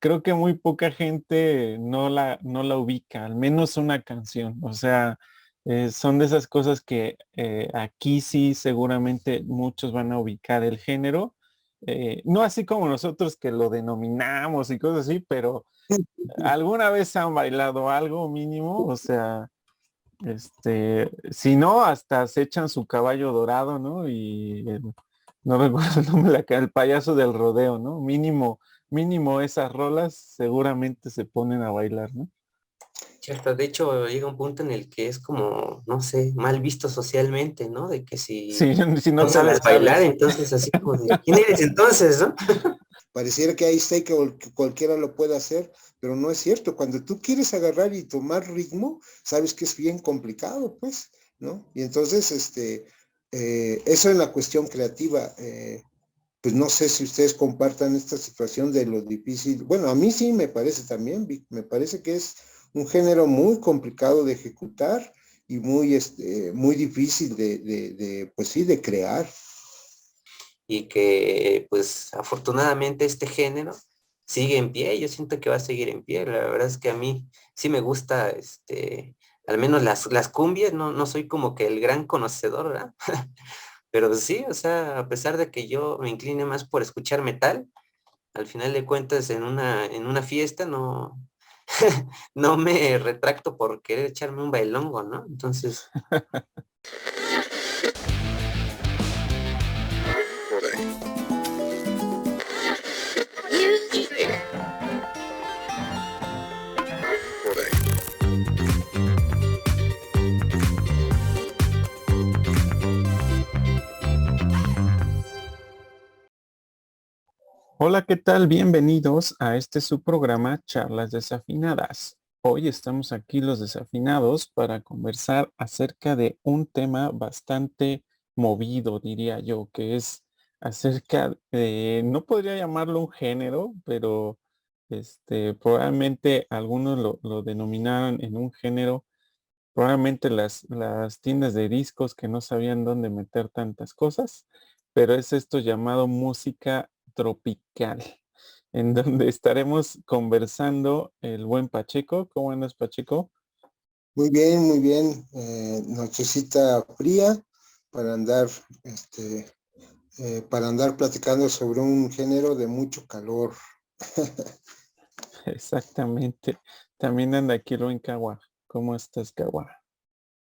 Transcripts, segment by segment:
creo que muy poca gente no la ubica, al menos una canción. O sea, son de esas cosas que aquí sí seguramente muchos van a ubicar el género. No así como nosotros que lo denominamos y cosas así, pero alguna vez han bailado algo mínimo, o sea, si no, hasta se echan su caballo dorado, ¿no? Y no recuerdo el nombre, el payaso del rodeo, ¿no? Mínimo esas rolas seguramente se ponen a bailar, ¿no? Cierto, de hecho llega un punto en el que es como, no sé, mal visto socialmente, ¿no? De que si Sí, si no no te la sabes bailar, sabes. entonces así como de, ¿quién eres entonces, no? Pareciera que ahí está y que cualquiera lo puede hacer, pero no es cierto. Cuando tú quieres agarrar y tomar ritmo, sabes que es bien complicado, pues, ¿no? Y entonces, eso en la cuestión creativa, pues no sé si ustedes compartan esta situación de lo difícil. Bueno, a mí sí me parece también, Vic, me parece que es un género muy complicado de ejecutar y muy difícil pues sí, de crear. Y que pues afortunadamente este género sigue en pie, yo siento que va a seguir en pie, la verdad es que a mí sí me gusta, al menos las cumbias, no soy como que el gran conocedor, ¿verdad? Pero sí, o sea, a pesar de que yo me incline más por escuchar metal, al final de cuentas en una fiesta no me retracto por querer echarme un bailongo, ¿no? Entonces, Hola, ¿qué tal? Bienvenidos a este su programa Charlas Desafinadas. Hoy estamos aquí los desafinados para conversar acerca de un tema bastante movido, diría yo, que es acerca de, no podría llamarlo un género, pero probablemente algunos lo denominaron en un género, probablemente las tiendas de discos que no sabían dónde meter tantas cosas, pero es esto llamado música tropical, en donde estaremos conversando el buen Pacheco. ¿Cómo andas, Pacheco? Muy bien, muy bien. Nochecita fría para andar, este, para andar platicando sobre un género de mucho calor. Exactamente. También anda aquí el buen Cagua. ¿Cómo estás, Cagua?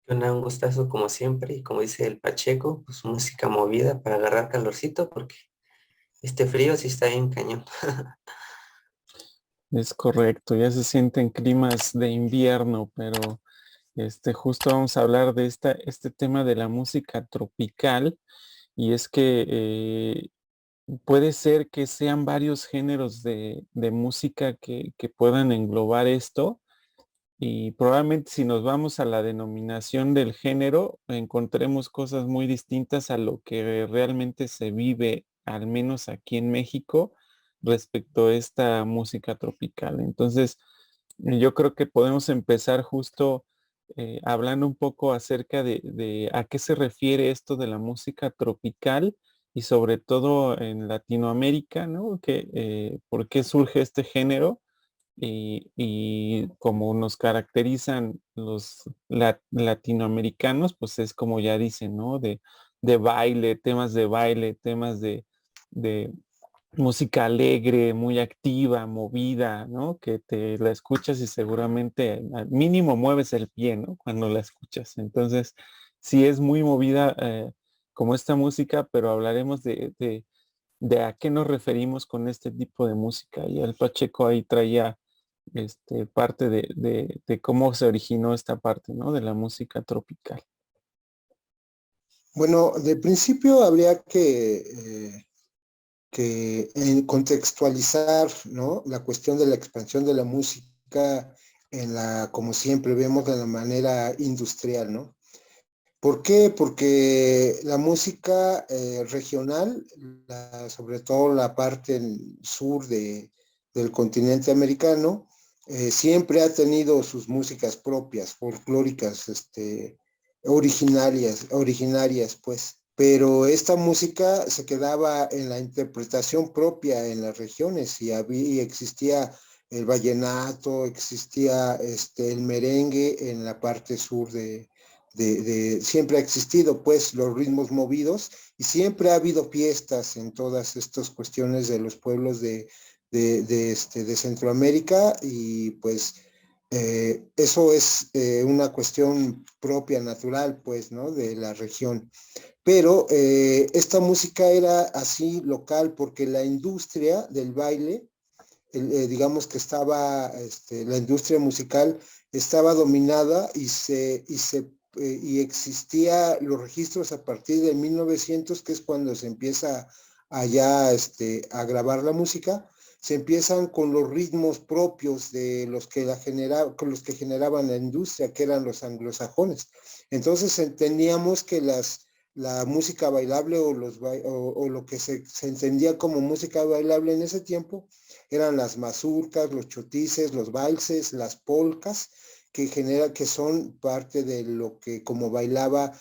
un gustazo como siempre, y como dice el Pacheco, pues música movida para agarrar calorcito, porque este frío sí está bien cañón. Es correcto, ya se sienten climas de invierno, pero justo vamos a hablar de este tema de la música tropical. Y es que puede ser que sean varios géneros de música que puedan englobar esto. Y probablemente si nos vamos a la denominación del género, encontremos cosas muy distintas a lo que realmente se vive, al menos aquí en México, respecto a esta música tropical. Entonces, yo creo que podemos empezar justo hablando un poco acerca de a qué se refiere esto de la música tropical y sobre todo en Latinoamérica, ¿no? ¿Por qué surge este género? Y como nos caracterizan los latinoamericanos, pues es como ya dicen, ¿no? De baile, temas de música alegre, muy activa, movida, ¿no? Que te la escuchas y seguramente al mínimo mueves el pie, ¿no? Cuando la escuchas. Entonces, sí es muy movida como esta música, pero hablaremos de a qué nos referimos con este tipo de música. Y el Pacheco ahí traía parte de cómo se originó esta parte, ¿no? De la música tropical. Bueno, de principio habría que contextualizar, ¿no? La cuestión de la expansión de la música como siempre vemos, de la manera industrial, ¿no? ¿Por qué? Porque la música regional, sobre todo la parte sur del continente americano, siempre ha tenido sus músicas propias, folclóricas, originarias, pues. pero esta música se quedaba en la interpretación propia en las regiones y existía el vallenato, existía el merengue en la parte sur siempre ha existido pues los ritmos movidos y siempre ha habido fiestas en todas estas cuestiones de los pueblos de Centroamérica y pues eso es una cuestión propia, natural, pues, ¿no? De la región. Pero esta música era así local porque la industria del baile, digamos que estaba, la industria musical estaba dominada y existía los registros a partir de 1900, que es cuando se empieza allá a grabar la música, se empiezan con los ritmos propios de los que con los que generaban la industria, que eran los anglosajones. Entonces entendíamos que la música bailable o lo que se entendía como música bailable en ese tiempo eran las mazurcas, los chotices, los valses, las polcas, que son parte de lo que como bailaba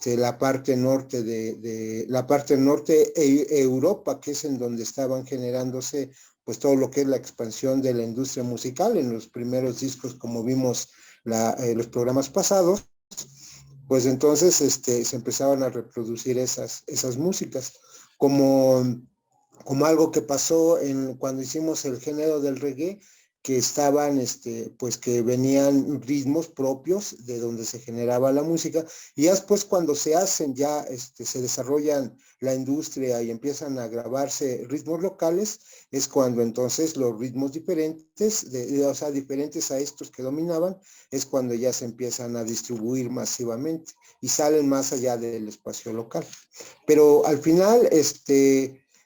la parte norte la parte norte Europa, que es en donde estaban generándose pues todo lo que es la expansión de la industria musical en los primeros discos, como vimos los programas pasados, pues entonces se empezaban a reproducir esas músicas como algo que pasó cuando hicimos el género del reggae, que estaban, pues que venían ritmos propios de donde se generaba la música, y después cuando se hacen ya, se desarrollan la industria y empiezan a grabarse ritmos locales, es cuando entonces los ritmos diferentes, o sea, diferentes a estos que dominaban, es cuando ya se empiezan a distribuir masivamente y salen más allá del espacio local. Pero al final,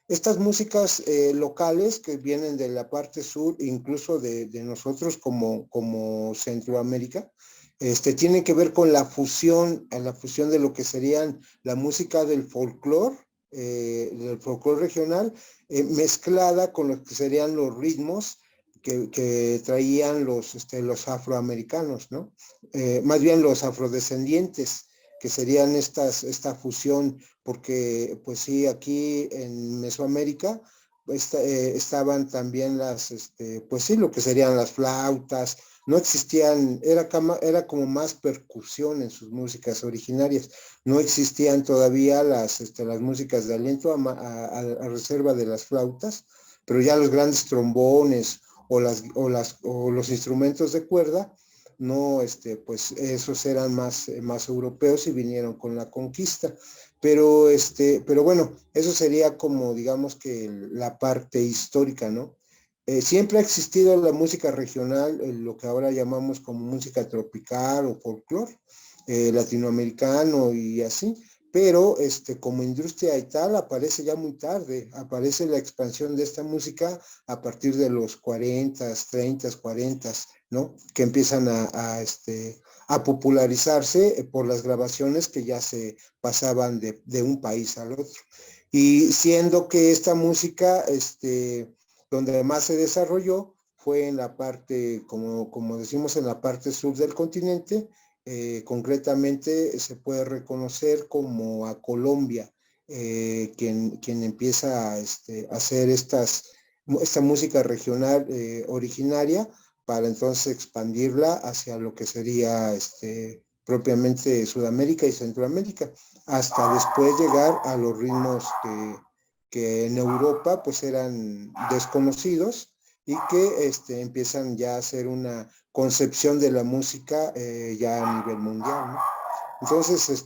estas músicas locales que vienen de la parte sur, incluso de nosotros como Centroamérica, tienen que ver con la fusión de lo que serían la música del folclore regional, mezclada con lo que serían los ritmos que traían los afroamericanos, ¿no? Más bien los afrodescendientes, que serían esta fusión, porque pues sí, aquí en Mesoamérica estaban también pues sí, lo que serían las flautas, no existían, era como más percusión en sus músicas originarias, no existían todavía las músicas de aliento a reserva de las flautas, pero ya los grandes trombones o los instrumentos de cuerda, no, pues esos eran más europeos y vinieron con la conquista. Pero bueno, eso sería como, digamos que la parte histórica, ¿no? Siempre ha existido la música regional, lo que ahora llamamos como música tropical o folclore, latinoamericano y así, pero como industria y tal aparece ya muy tarde, aparece la expansión de esta música a partir de los 40, 30, 40, ¿no? Que empiezan a popularizarse por las grabaciones que ya se pasaban de un país al otro. Y siendo que esta música, donde más se desarrolló fue en la parte, como decimos, en la parte sur del continente, concretamente se puede reconocer como a Colombia, quien empieza a hacer esta música regional originaria para entonces expandirla hacia lo que sería propiamente Sudamérica y Centroamérica, hasta después llegar a los ritmos que en Europa pues eran desconocidos y que empiezan ya a hacer una concepción de la música ya a nivel mundial, ¿no? Entonces,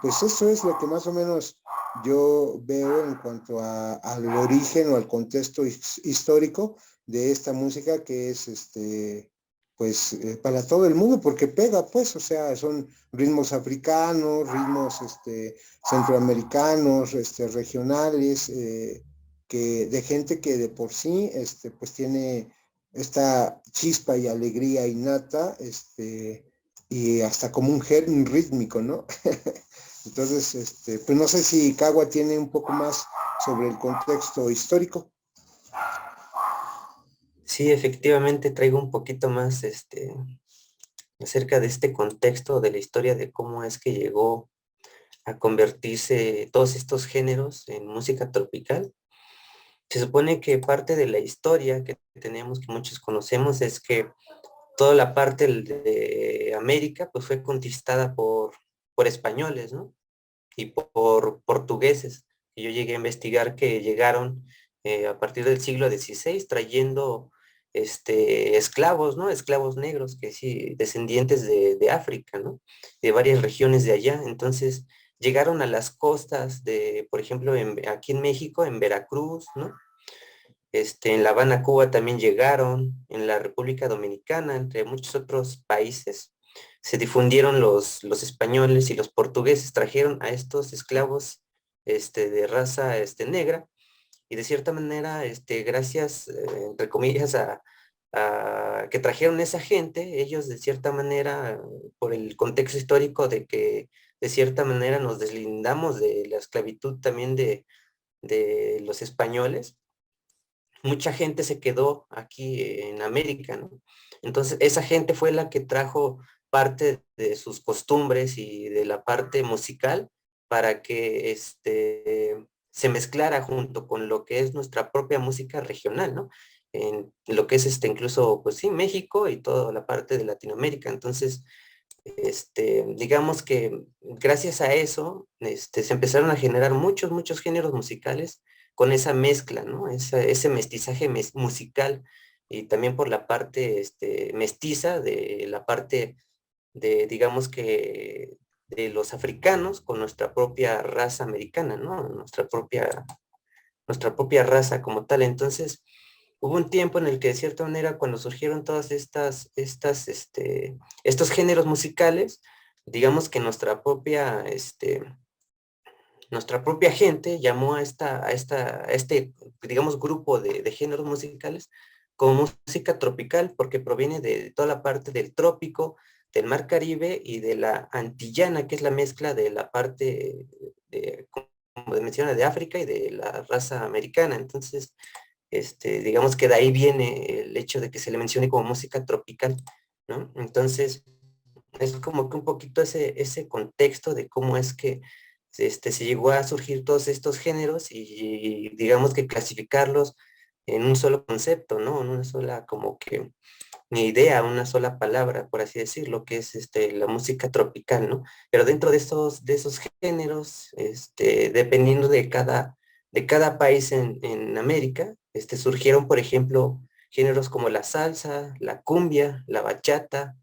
pues eso es lo que más o menos yo veo en cuanto al origen o al contexto histórico de esta música que es, pues, para todo el mundo, porque pega, pues, o sea, son ritmos africanos, ritmos, centroamericanos, regionales, de gente que de por sí, pues, tiene esta chispa y alegría innata, y hasta como un gen rítmico, ¿no? Entonces, pues no sé si Cagua tiene un poco más sobre el contexto histórico. Sí, efectivamente traigo un poquito más acerca de este contexto de la historia de cómo es que llegó a convertirse todos estos géneros en música tropical. Se supone que parte de la historia que tenemos, que muchos conocemos, es que toda la parte de América pues fue conquistada por españoles, ¿no? Y por portugueses. Y yo llegué a investigar que llegaron a partir del siglo XVI trayendo esclavos, ¿no? Esclavos negros, que sí, descendientes de África, ¿no? De varias regiones de allá. Entonces llegaron a las costas de, por ejemplo, aquí en México, en Veracruz, ¿no? En La Habana, Cuba también llegaron, en la República Dominicana, entre muchos otros países. Se difundieron los españoles y los portugueses, trajeron a estos esclavos de raza negra, y de cierta manera, gracias, entre comillas, a que trajeron esa gente, ellos de cierta manera, por el contexto histórico de que de cierta manera nos deslindamos de la esclavitud también de los españoles, mucha gente se quedó aquí en América, ¿no? Entonces, esa gente fue la que trajo parte de sus costumbres y de la parte musical para que se mezclara junto con lo que es nuestra propia música regional, ¿no? En lo que es incluso, pues sí, México y toda la parte de Latinoamérica. Entonces, digamos que gracias a eso, se empezaron a generar muchos géneros musicales con esa mezcla, ¿no? Ese mestizaje musical, y también por la parte mestiza de la parte de, digamos que, de los africanos con nuestra propia raza americana, ¿no? Nuestra propia raza como tal. Entonces, hubo un tiempo en el que de cierta manera cuando surgieron todas estos géneros musicales, digamos que nuestra propia gente llamó a este, digamos, grupo de géneros musicales como música tropical, porque proviene de toda la parte del trópico, del mar Caribe y de la antillana, que es la mezcla de la parte como menciona, de África y de la raza americana. Entonces, digamos que de ahí viene el hecho de que se le mencione como música tropical, ¿no? Entonces, es como que un poquito ese contexto de cómo es que se llegó a surgir todos estos géneros y digamos que clasificarlos en un solo concepto, ¿no? En una sola como que ni idea, una sola palabra, por así decirlo, que es la música tropical, ¿no? Pero dentro de esos géneros, dependiendo de cada país en América, surgieron, por ejemplo, géneros como la salsa, la cumbia, la bachata,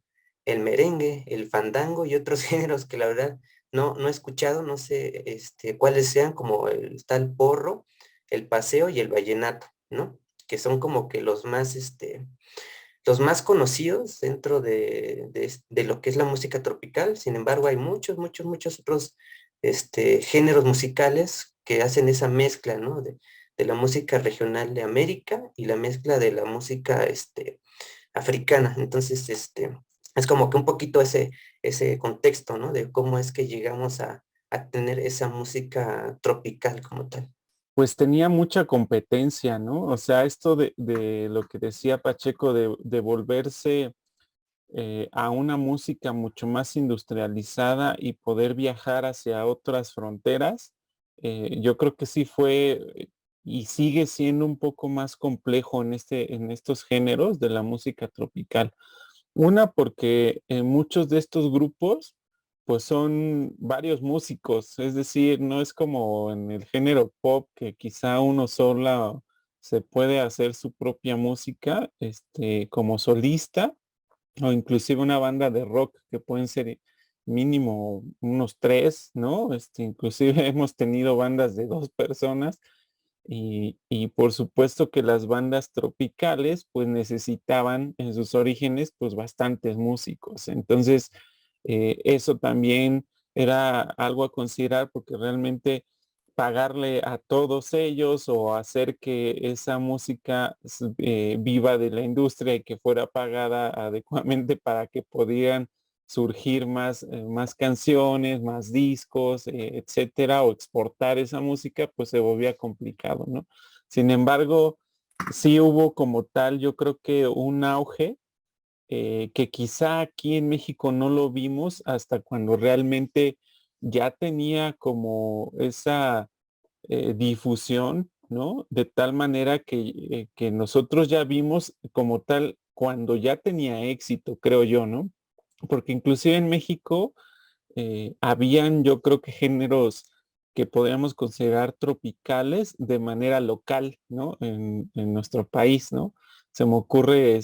el merengue, el fandango y otros géneros que la verdad no he escuchado, no sé cuáles sean, como está el porro, el paseo y el vallenato, ¿no? Que son como que los más conocidos dentro de lo que es la música tropical. Sin embargo, hay muchos otros géneros musicales que hacen esa mezcla, ¿no? De la música regional de América y la mezcla de la música africana. Entonces, es como que un poquito ese contexto, ¿no? De cómo es que llegamos a tener esa música tropical como tal. Pues tenía mucha competencia, ¿no? O sea, esto de lo que decía Pacheco, de volverse a una música mucho más industrializada y poder viajar hacia otras fronteras, yo creo que sí fue y sigue siendo un poco más complejo en estos géneros de la música tropical. Una, porque muchos de estos grupos, pues son varios músicos, es decir, no es como en el género pop que quizá uno sola se puede hacer su propia música, como solista, o inclusive una banda de rock que pueden ser mínimo unos tres, ¿no? Inclusive hemos tenido bandas de dos personas y por supuesto que las bandas tropicales pues necesitaban en sus orígenes pues bastantes músicos. Entonces eso también era algo a considerar porque realmente pagarle a todos ellos o hacer que esa música viva de la industria y que fuera pagada adecuadamente para que podían surgir más canciones, más discos, etcétera, o exportar esa música, pues se volvía complicado, ¿no? Sin embargo, sí hubo como tal, yo creo que un auge que quizá aquí en México no lo vimos hasta cuando realmente ya tenía como esa difusión, ¿no? De tal manera que nosotros ya vimos como tal cuando ya tenía éxito, creo yo, ¿no? Porque inclusive en México habían, yo creo que géneros que podríamos considerar tropicales de manera local, ¿no? En nuestro país, ¿no? Se me ocurre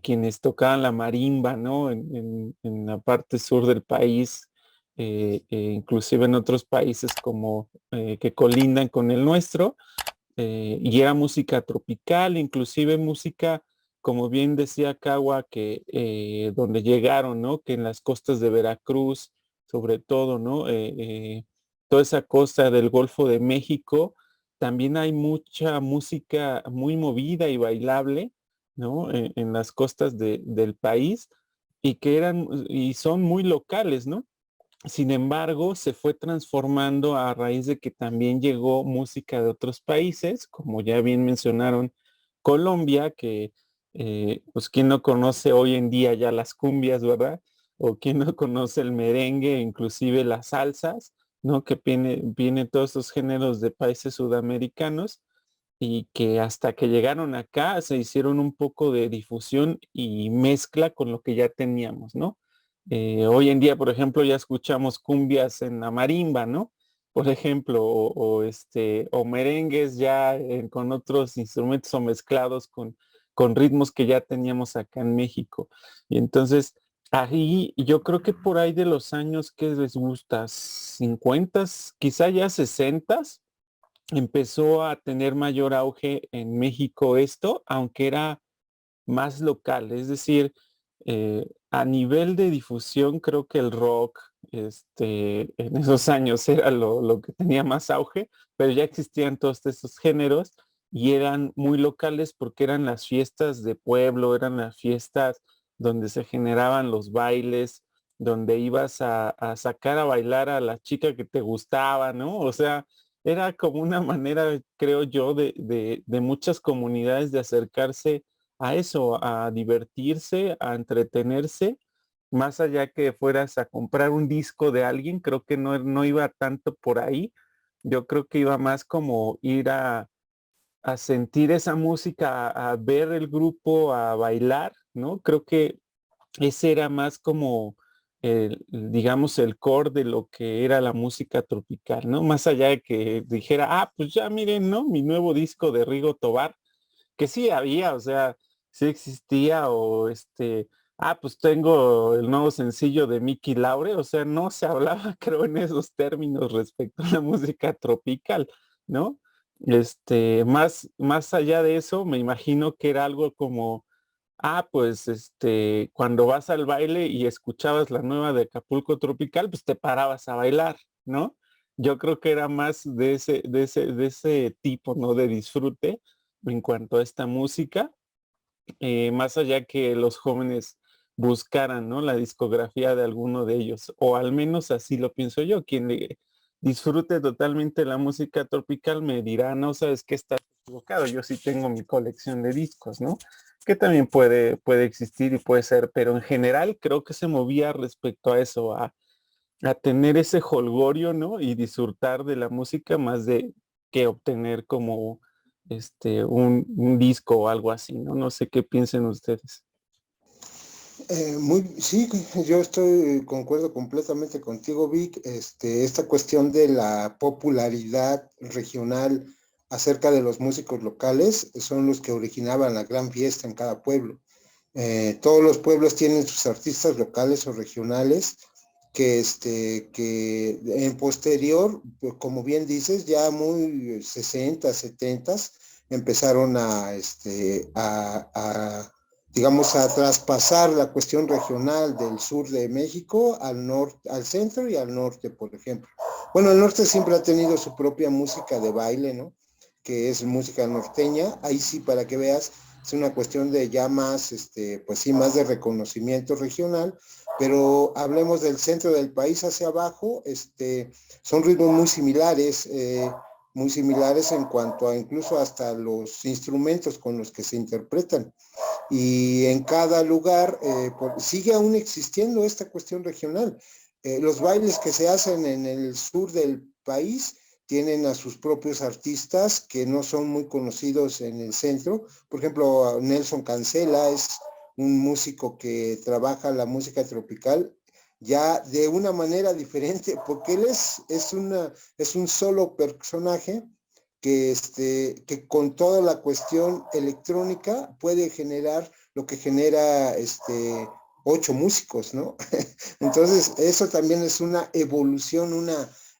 quienes tocaban la marimba, ¿no? En la parte sur del país, inclusive en otros países como que colindan con el nuestro, y era música tropical, inclusive música, como bien decía Cagua, que donde llegaron, ¿no? Que en las costas de Veracruz, sobre todo, ¿no? Toda esa costa del Golfo de México, también hay mucha música muy movida y bailable, ¿no? En las costas del país y que eran y son muy locales, ¿no? Sin embargo, se fue transformando a raíz de que también llegó música de otros países, como ya bien mencionaron, Colombia, que pues quién no conoce hoy en día ya las cumbias, ¿verdad? O quién no conoce el merengue, inclusive las salsas, ¿no? Que viene todos esos géneros de países sudamericanos y que hasta que llegaron acá se hicieron un poco de difusión y mezcla con lo que ya teníamos, ¿no? Hoy en día, por ejemplo, ya escuchamos cumbias en la marimba, ¿no? Por ejemplo, o merengues ya con otros instrumentos o mezclados con ritmos que ya teníamos acá en México. Y entonces, ahí yo creo que por ahí de los años que les gusta, 50, quizá ya 60, empezó a tener mayor auge en México esto, aunque era más local. Es decir, a nivel de difusión, creo que el rock, en esos años era lo que tenía más auge, pero ya existían todos estos géneros y eran muy locales porque eran las fiestas de pueblo, eran las fiestas donde se generaban los bailes, donde ibas a sacar a bailar a la chica que te gustaba, ¿no? O sea, era como una manera, creo yo, de muchas comunidades de acercarse a eso, a divertirse, a entretenerse, más allá que fueras a comprar un disco de alguien, creo que no iba tanto por ahí. Yo creo que iba más como ir a sentir esa música, a ver el grupo, a bailar, ¿no? Creo que ese era más como digamos, el core de lo que era la música tropical, ¿no? Más allá de que dijera, ah, pues ya miren, ¿no? Mi nuevo disco de Rigo Tobar, que sí había, o sea, sí existía, o pues tengo el nuevo sencillo de Mickey Laure, o sea, no se hablaba, creo, en esos términos respecto a la música tropical, ¿no? Más allá de eso, me imagino que era algo como, pues cuando vas al baile y escuchabas la nueva de Acapulco Tropical, pues te parabas a bailar, ¿no? Yo creo que era más de ese tipo, ¿no? De disfrute en cuanto a esta música, más allá que los jóvenes buscaran, ¿no? La discografía de alguno de ellos, o al menos así lo pienso yo. Quien le disfrute totalmente la música tropical me dirá, no, sabes que estás equivocado, yo sí tengo mi colección de discos, ¿no? Que también puede existir y puede ser, pero en general creo que se movía respecto a eso, a tener ese jolgorio, ¿no? Y disfrutar de la música más de que obtener como un disco o algo así, ¿no? No sé qué piensen ustedes. Sí, yo concuerdo completamente contigo, Vic. Esta cuestión de la popularidad regional acerca de los músicos locales son los que originaban la gran fiesta en cada pueblo. Todos los pueblos tienen sus artistas locales o regionales que en posterior, pues, como bien dices, ya muy 60, 70, empezaron digamos, a traspasar la cuestión regional del sur de México al norte, al centro y al norte, por ejemplo. Bueno, el norte siempre ha tenido su propia música de baile, ¿no? Que es música norteña. Ahí sí, para que veas, es una cuestión de ya más, pues sí, más de reconocimiento regional, pero hablemos del centro del país hacia abajo, son ritmos muy similares en cuanto a incluso hasta los instrumentos con los que se interpretan. Y en cada lugar sigue aún existiendo esta cuestión regional. los bailes que se hacen en el sur del país tienen a sus propios artistas que no son muy conocidos en el centro. Por ejemplo, Nelson Cancela es un músico que trabaja la música tropical ya de una manera diferente, porque él es un solo personaje que con toda la cuestión electrónica puede generar lo que genera 8 músicos, ¿no? Entonces, eso también es una evolución,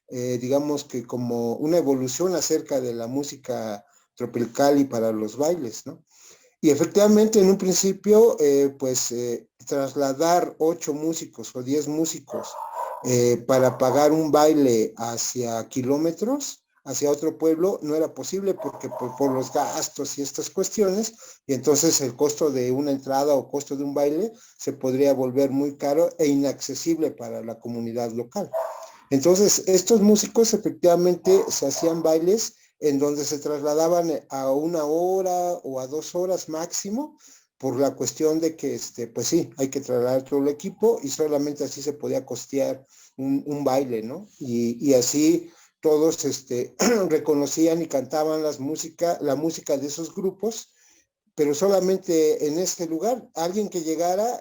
digamos que como una evolución acerca de la música tropical y para los bailes, ¿no? Y efectivamente, en un principio, trasladar 8 músicos o 10 músicos para pagar un baile hacia kilómetros, hacia otro pueblo, no era posible porque por los gastos y estas cuestiones, y entonces el costo de una entrada o costo de un baile se podría volver muy caro e inaccesible para la comunidad local. Entonces, estos músicos efectivamente se hacían bailes en donde se trasladaban a 1 hora o a 2 horas máximo, por la cuestión de que, pues sí, hay que trasladar todo el equipo y solamente así se podía costear un baile, ¿no? Y así todos reconocían y cantaban la música de esos grupos, pero solamente en este lugar. Alguien que llegara,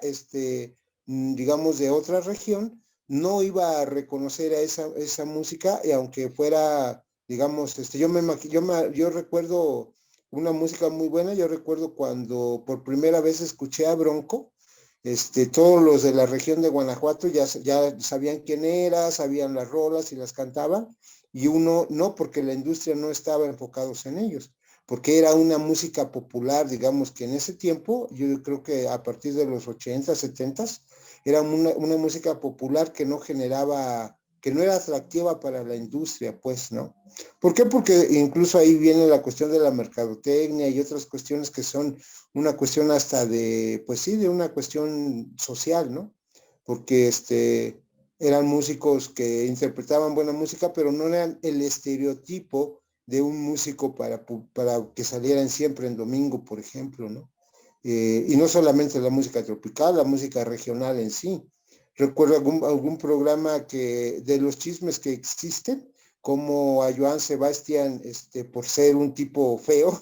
digamos, de otra región, no iba a reconocer a esa música, y aunque fuera, digamos, yo recuerdo una música muy buena. Yo recuerdo cuando por primera vez escuché a Bronco, todos los de la región de Guanajuato ya sabían quién era, sabían las rolas y las cantaban, y uno no, porque la industria no estaba enfocados en ellos, porque era una música popular, digamos que en ese tiempo, yo creo que a partir de los 80, 70, era una música popular que no generaba, que no era atractiva para la industria, pues, ¿no? ¿Por qué? Porque incluso ahí viene la cuestión de la mercadotecnia y otras cuestiones que son una cuestión hasta de, pues sí, de una cuestión social, ¿no? Porque eran músicos que interpretaban buena música, pero no eran el estereotipo de un músico para que salieran siempre en domingo, por ejemplo, ¿no? Y no solamente la música tropical, la música regional en sí. Recuerdo algún programa de los chismes que existen, como a Joan Sebastián, por ser un tipo feo,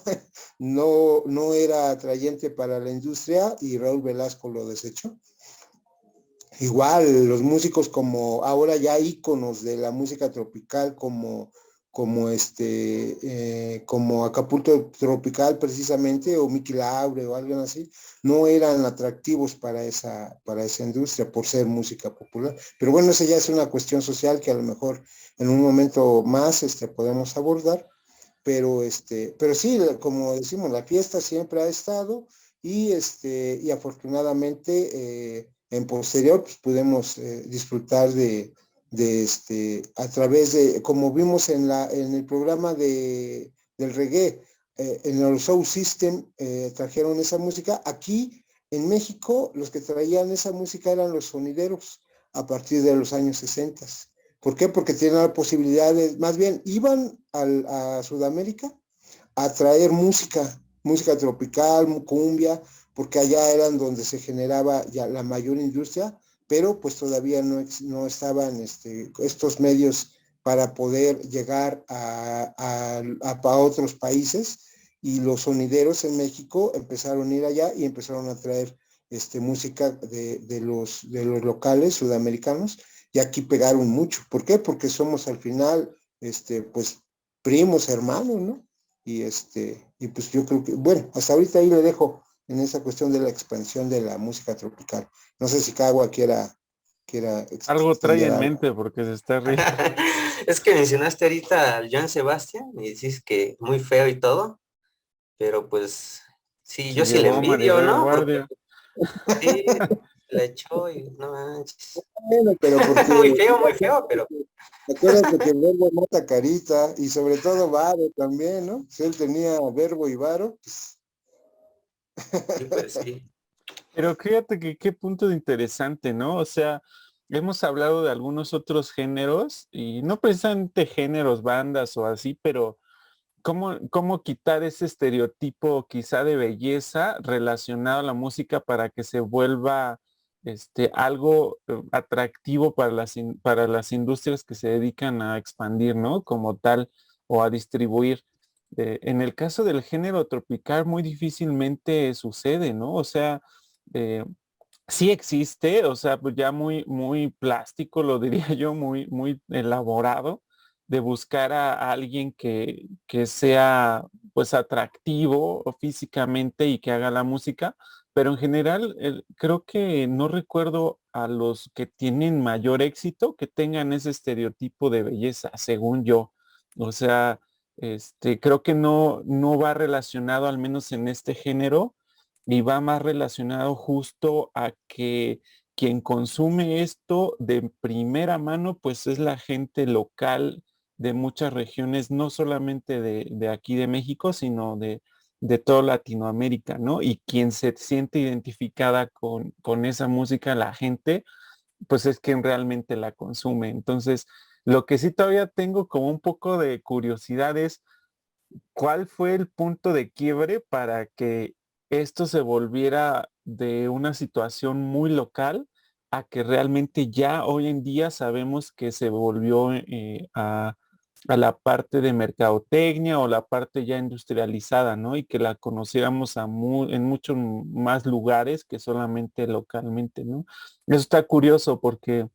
no era atrayente para la industria, y Raúl Velasco lo desechó. Igual los músicos como ahora ya íconos de la música tropical, como Acapulco Tropical precisamente, o Mickey Laure o alguien así, no eran atractivos para esa industria por ser música popular. Pero bueno, esa ya es una cuestión social que a lo mejor en un momento más podemos abordar. Pero sí, como decimos, la fiesta siempre ha estado, y afortunadamente en posterior pues pudimos disfrutar a través de, como vimos en el programa del reggae, en el Soul System trajeron esa música. Aquí en México los que traían esa música eran los sonideros a partir de los años 60. ¿Por qué? Porque tienen la posibilidad más bien iban a Sudamérica a traer música tropical, cumbia, porque allá eran donde se generaba ya la mayor industria, pero pues todavía no estaban estos medios para poder llegar a otros países, y los sonideros en México empezaron a ir allá y empezaron a traer música de los locales sudamericanos, y aquí pegaron mucho. ¿Por qué? Porque somos al final, pues, primos, hermanos, ¿no? Y pues yo creo que, bueno, hasta ahorita ahí le dejo en esa cuestión de la expansión de la música tropical. No sé si Cagua quiera Algo trae extender en algo. mente porque se está riendo. Es que mencionaste ahorita al Joan Sebastián y dices que muy feo y todo, pero pues sí, Se yo sí le llevó a envidio, Maribel ¿no? Porque Guardia. sí, la echó y no manches. Bueno, pero porque Muy feo, pero acuérdate que el verbo mata carita, y sobre todo varo también, ¿no? Si él tenía verbo y varo, pues... sí, pues sí. Pero fíjate que qué punto de interesante, ¿no? O sea, hemos hablado de algunos otros géneros y no precisamente géneros, bandas o así, pero ¿cómo quitar ese estereotipo quizá de belleza relacionado a la música para que se vuelva algo atractivo para las industrias que se dedican a expandir, ¿no? Como tal, o a distribuir. En el caso del género tropical, muy difícilmente sucede, ¿no? O sea, eh, sí existe, o sea, pues ya muy, muy plástico, lo diría yo, muy, muy elaborado, de buscar a alguien que sea pues atractivo físicamente y que haga la música, pero en general creo que no recuerdo a los que tienen mayor éxito que tengan ese estereotipo de belleza, según yo. O sea, creo que no va relacionado, al menos en este género, y va más relacionado justo a que quien consume esto de primera mano, pues es la gente local de muchas regiones, no solamente de aquí de México, sino de toda Latinoamérica, ¿no? Y quien se siente identificada con esa música, la gente, pues es quien realmente la consume. Entonces, lo que sí todavía tengo como un poco de curiosidad es, ¿cuál fue el punto de quiebre para que esto se volviera de una situación muy local a que realmente ya hoy en día sabemos que se volvió a la parte de mercadotecnia o la parte ya industrializada, ¿no? Y que la conociéramos en muchos más lugares que solamente localmente, ¿no? Eso está curioso porque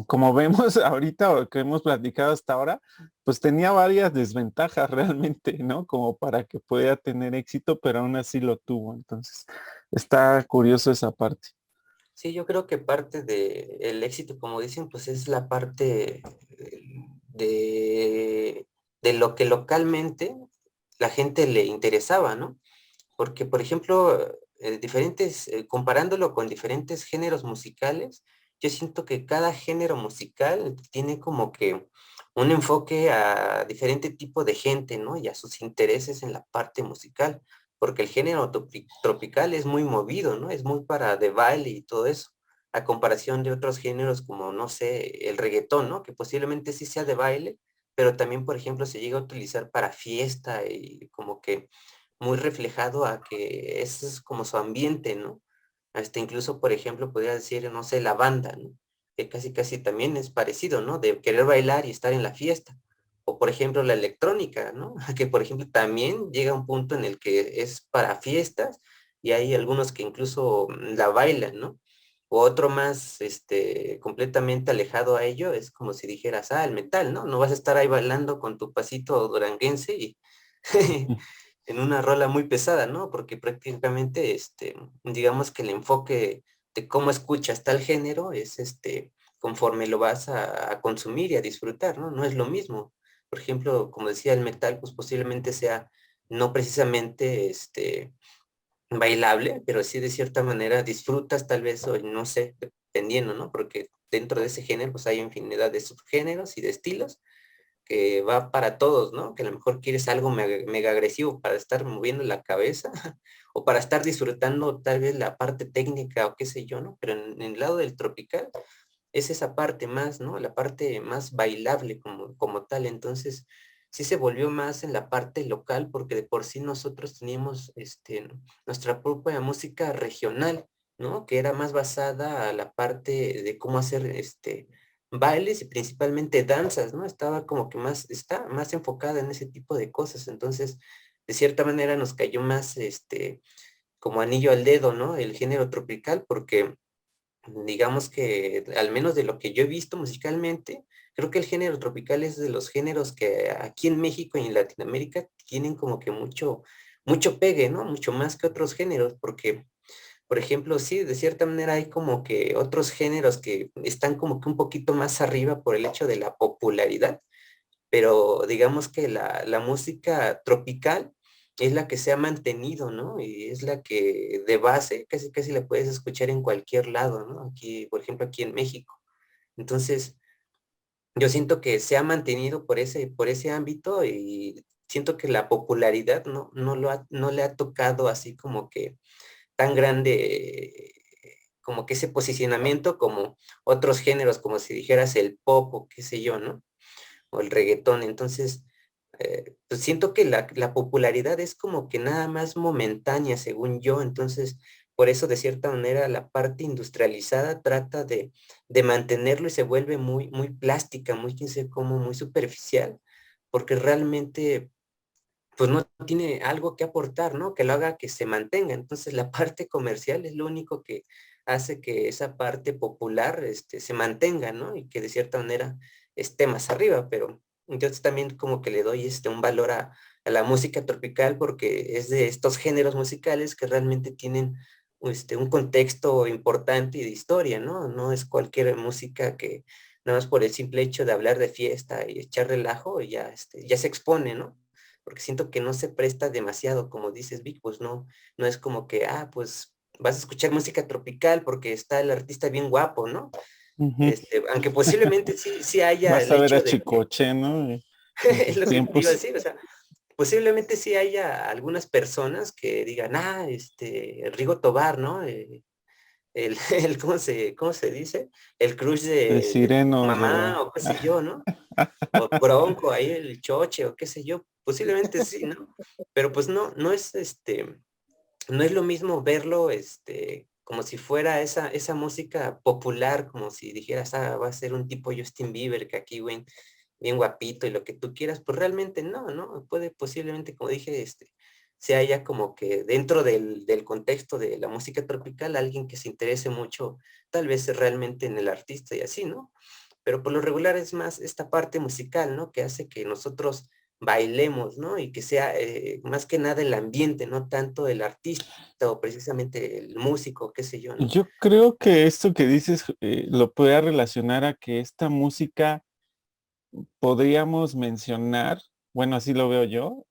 como vemos ahorita o que hemos platicado hasta ahora, pues tenía varias desventajas realmente, ¿no? Como para que pudiera tener éxito, pero aún así lo tuvo. Entonces, está curioso esa parte. Sí, yo creo que parte del éxito, como dicen, pues es la parte de, de lo que localmente la gente le interesaba, ¿no? Porque, por ejemplo, comparándolo con diferentes géneros musicales, yo siento que cada género musical tiene como que un enfoque a diferente tipo de gente, ¿no? Y a sus intereses en la parte musical, porque el género tropical es muy movido, ¿no? Es muy para de baile y todo eso, a comparación de otros géneros como, no sé, el reggaetón, ¿no? Que posiblemente sí sea de baile, pero también, por ejemplo, se llega a utilizar para fiesta y como que muy reflejado a que ese es como su ambiente, ¿no? Hasta incluso, por ejemplo, podría decir, no sé, la banda, ¿no? Que casi casi también es parecido, ¿no? De querer bailar y estar en la fiesta. O por ejemplo, la electrónica, ¿no? Que por ejemplo también llega a un punto en el que es para fiestas y hay algunos que incluso la bailan, ¿no? O otro más, completamente alejado a ello, es como si dijeras, el metal, ¿no? No vas a estar ahí bailando con tu pasito duranguense y en una rola muy pesada, ¿no? Porque prácticamente, digamos que el enfoque de cómo escuchas tal género es, conforme lo vas a consumir y a disfrutar, ¿no? No es lo mismo. Por ejemplo, como decía, el metal, pues posiblemente sea no precisamente, bailable, pero sí de cierta manera disfrutas tal vez, o no sé, dependiendo, ¿no? Porque dentro de ese género, pues hay infinidad de subgéneros y de estilos que va para todos, ¿no? Que a lo mejor quieres algo mega agresivo para estar moviendo la cabeza o para estar disfrutando tal vez la parte técnica o qué sé yo, ¿no? Pero en el lado del tropical es esa parte más, ¿no? La parte más bailable como tal. Entonces, sí se volvió más en la parte local porque de por sí nosotros teníamos nuestra propia música regional, ¿no? Que era más basada a la parte de cómo hacer bailes y principalmente danzas, ¿no? Estaba como que está más enfocada en ese tipo de cosas. Entonces, de cierta manera nos cayó más como anillo al dedo, ¿no? El género tropical porque digamos que al menos de lo que yo he visto musicalmente, creo que el género tropical es de los géneros que aquí en México y en Latinoamérica tienen como que mucho pegue, ¿no? Mucho más que otros géneros, porque, por ejemplo, sí, de cierta manera hay como que otros géneros que están como que un poquito más arriba por el hecho de la popularidad, pero digamos que la música tropical es la que se ha mantenido, ¿no? Y es la que de base casi casi la puedes escuchar en cualquier lado, ¿no? Aquí, por ejemplo, aquí en México. Entonces, yo siento que se ha mantenido por ese ámbito y siento que la popularidad no le ha tocado así como que tan grande, como que ese posicionamiento como otros géneros, como si dijeras el pop o qué sé yo, ¿no? O el reggaetón. Entonces, pues siento que la popularidad es como que nada más momentánea, según yo. Entonces, por eso de cierta manera la parte industrializada trata de mantenerlo y se vuelve muy, muy plástica, muy, quién sabe cómo, muy superficial, porque realmente pues no tiene algo que aportar, ¿no? Que lo haga que se mantenga. Entonces la parte comercial es lo único que hace que esa parte popular se mantenga, ¿no? Y que de cierta manera esté más arriba, pero entonces también como que le doy un valor a la música tropical porque es de estos géneros musicales que realmente tienen un contexto importante y de historia, ¿no? No es cualquier música que nada más por el simple hecho de hablar de fiesta y echar relajo ya, ya se expone, ¿no? Porque siento que no se presta demasiado, como dices, Vic, pues no, no es como que, pues vas a escuchar música tropical porque está el artista bien guapo, ¿no? Ujú. Aunque posiblemente sí haya Vas el a ver a hecho de que, Chicoche, ¿no? En es sus lo que te iba a tiempos. decir, o sea, posiblemente sí haya algunas personas que digan, Rigo Tobar, ¿no? ¿Cómo se dice? El crush El de tu sireno de... mamá o qué sé yo, ¿no? O Bronco, ahí el Choche, o qué sé yo, posiblemente sí, ¿no? Pero pues no, no es lo mismo verlo, como si fuera esa música popular, como si dijeras, va a ser un tipo Justin Bieber, que aquí, güey, bien guapito y lo que tú quieras, pues realmente no, ¿no? Puede posiblemente, como dije, se haya como que dentro del contexto de la música tropical, alguien que se interese mucho, tal vez realmente en el artista y así, ¿no? Pero por lo regular es más esta parte musical, ¿no? Que hace que nosotros bailemos, ¿no? Y que sea más que nada el ambiente, no tanto el artista o precisamente el músico, qué sé yo, ¿no? Yo creo que esto que dices lo puede relacionar a que esta música podríamos mencionar, bueno, así lo veo yo,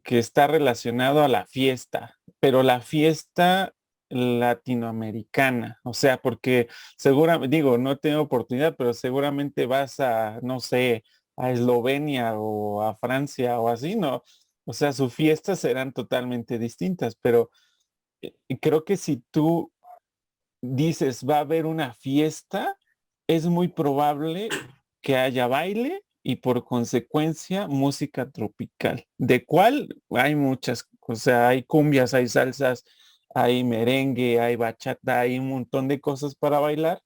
que está relacionado a la fiesta, pero la fiesta latinoamericana, o sea, porque seguramente, digo, no tengo oportunidad, pero seguramente vas a, no sé, a Eslovenia o a Francia o así, ¿no? O sea, sus fiestas serán totalmente distintas, pero creo que si tú dices va a haber una fiesta, es muy probable que haya baile y por consecuencia música tropical. ¿De cuál? Hay muchas, o sea, hay cumbias, hay salsas, hay merengue, hay bachata, hay un montón de cosas para bailar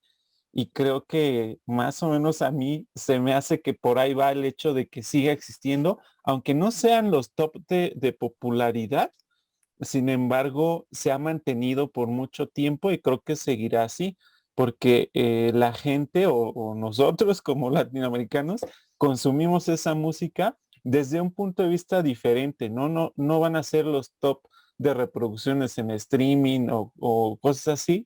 y creo que más o menos a mí se me hace que por ahí va el hecho de que siga existiendo, aunque no sean los top de popularidad. Sin embargo, se ha mantenido por mucho tiempo y creo que seguirá así, porque la gente o nosotros como latinoamericanos consumimos esa música desde un punto de vista diferente, ¿no? No van a ser los top de reproducciones en streaming o cosas así,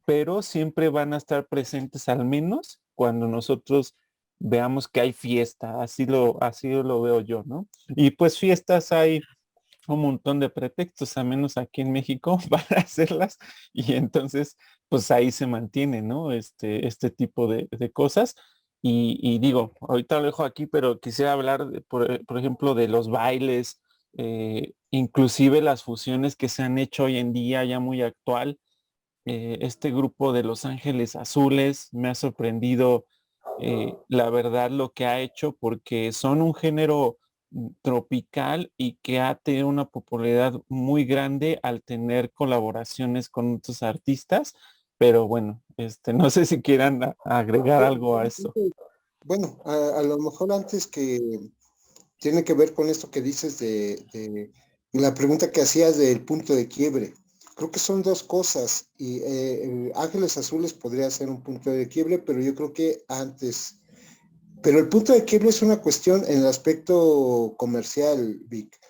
pero siempre van a estar presentes al menos cuando nosotros veamos que hay fiesta, así lo veo yo, ¿no? Y pues fiestas hay un montón de pretextos, al menos aquí en México, para hacerlas y entonces pues ahí se mantiene, ¿no? Este tipo de cosas. Y digo, ahorita lo dejo aquí, pero quisiera hablar, por ejemplo, de los bailes, inclusive las fusiones que se han hecho hoy en día, ya muy actual. Este grupo de Los Ángeles Azules me ha sorprendido, la verdad, lo que ha hecho, porque son un género tropical y que ha tenido una popularidad muy grande al tener colaboraciones con otros artistas, pero bueno, no sé si quieran agregar algo a eso. Bueno, a lo mejor antes que tiene que ver con esto que dices de la pregunta que hacías del punto de quiebre. Creo que son dos cosas y Ángeles Azules podría ser un punto de quiebre, pero yo creo que antes. Pero el punto de quiebre es una cuestión en el aspecto comercial, Vic.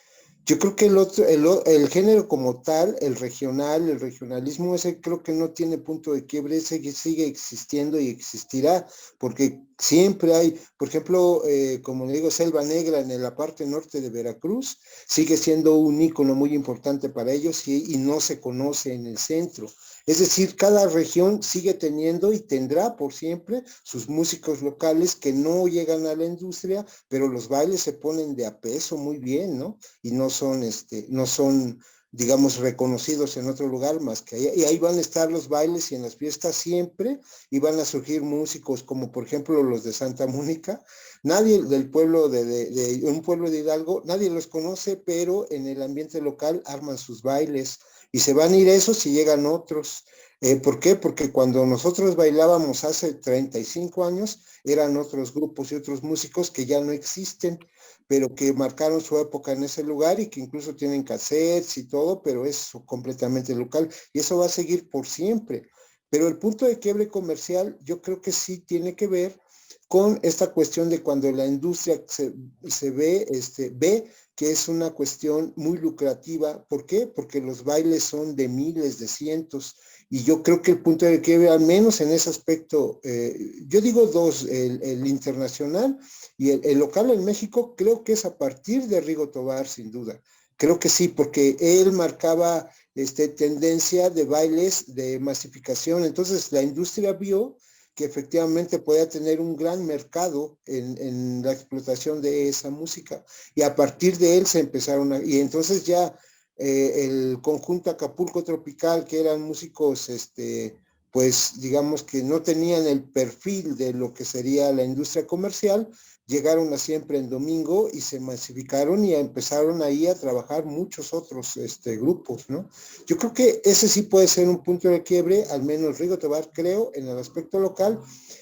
Yo creo que el género como tal, el regionalismo, ese creo que no tiene punto de quiebre, ese que sigue existiendo y existirá, porque siempre hay, por ejemplo, como le digo, Selva Negra en la parte norte de Veracruz, sigue siendo un ícono muy importante para ellos y no se conoce en el centro. Es decir, cada región sigue teniendo y tendrá por siempre sus músicos locales que no llegan a la industria, pero los bailes se ponen de a peso muy bien, ¿no? Y no son, digamos, reconocidos en otro lugar más que allá. Y ahí van a estar los bailes y en las fiestas siempre, y van a surgir músicos como por ejemplo los de Santa Mónica. Nadie del pueblo de un pueblo de Hidalgo, nadie los conoce, pero en el ambiente local arman sus bailes y se van a ir esos y llegan otros. ¿Por qué? Porque cuando nosotros bailábamos hace 35 años, eran otros grupos y otros músicos que ya no existen, pero que marcaron su época en ese lugar y que incluso tienen cassettes y todo, pero es completamente local y eso va a seguir por siempre. Pero el punto de quiebre comercial yo creo que sí tiene que ver con esta cuestión de cuando la industria se ve que es una cuestión muy lucrativa. ¿Por qué? Porque los bailes son de miles, de cientos, y yo creo que el punto de quiebre, al menos en ese aspecto, yo digo dos, el internacional y el local en México, creo que es a partir de Rigo Tobar, sin duda. Creo que sí, porque él marcaba tendencia de bailes de masificación. Entonces la industria vio que efectivamente podía tener un gran mercado en la explotación de esa música. Y a partir de él se empezaron y entonces ya el conjunto Acapulco Tropical, que eran músicos, pues digamos que no tenían el perfil de lo que sería la industria comercial, llegaron a Siempre en Domingo y se masificaron y empezaron ahí a trabajar muchos otros grupos, ¿no? Yo creo que ese sí puede ser un punto de quiebre, al menos Rigo Tobar, creo, en el aspecto local,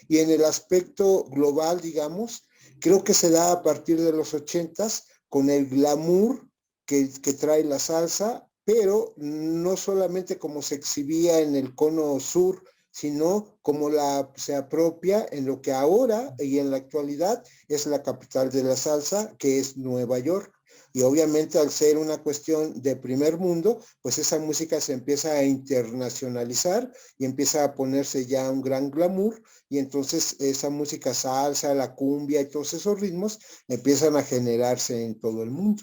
y en el aspecto global, digamos, creo que se da a partir de los 80s con el glamour que trae la salsa, pero no solamente como se exhibía en el cono sur, sino como se apropia en lo que ahora y en la actualidad es la capital de la salsa, que es Nueva York. Y obviamente al ser una cuestión de primer mundo, pues esa música se empieza a internacionalizar y empieza a ponerse ya un gran glamour, y entonces esa música salsa, la cumbia y todos esos ritmos empiezan a generarse en todo el mundo.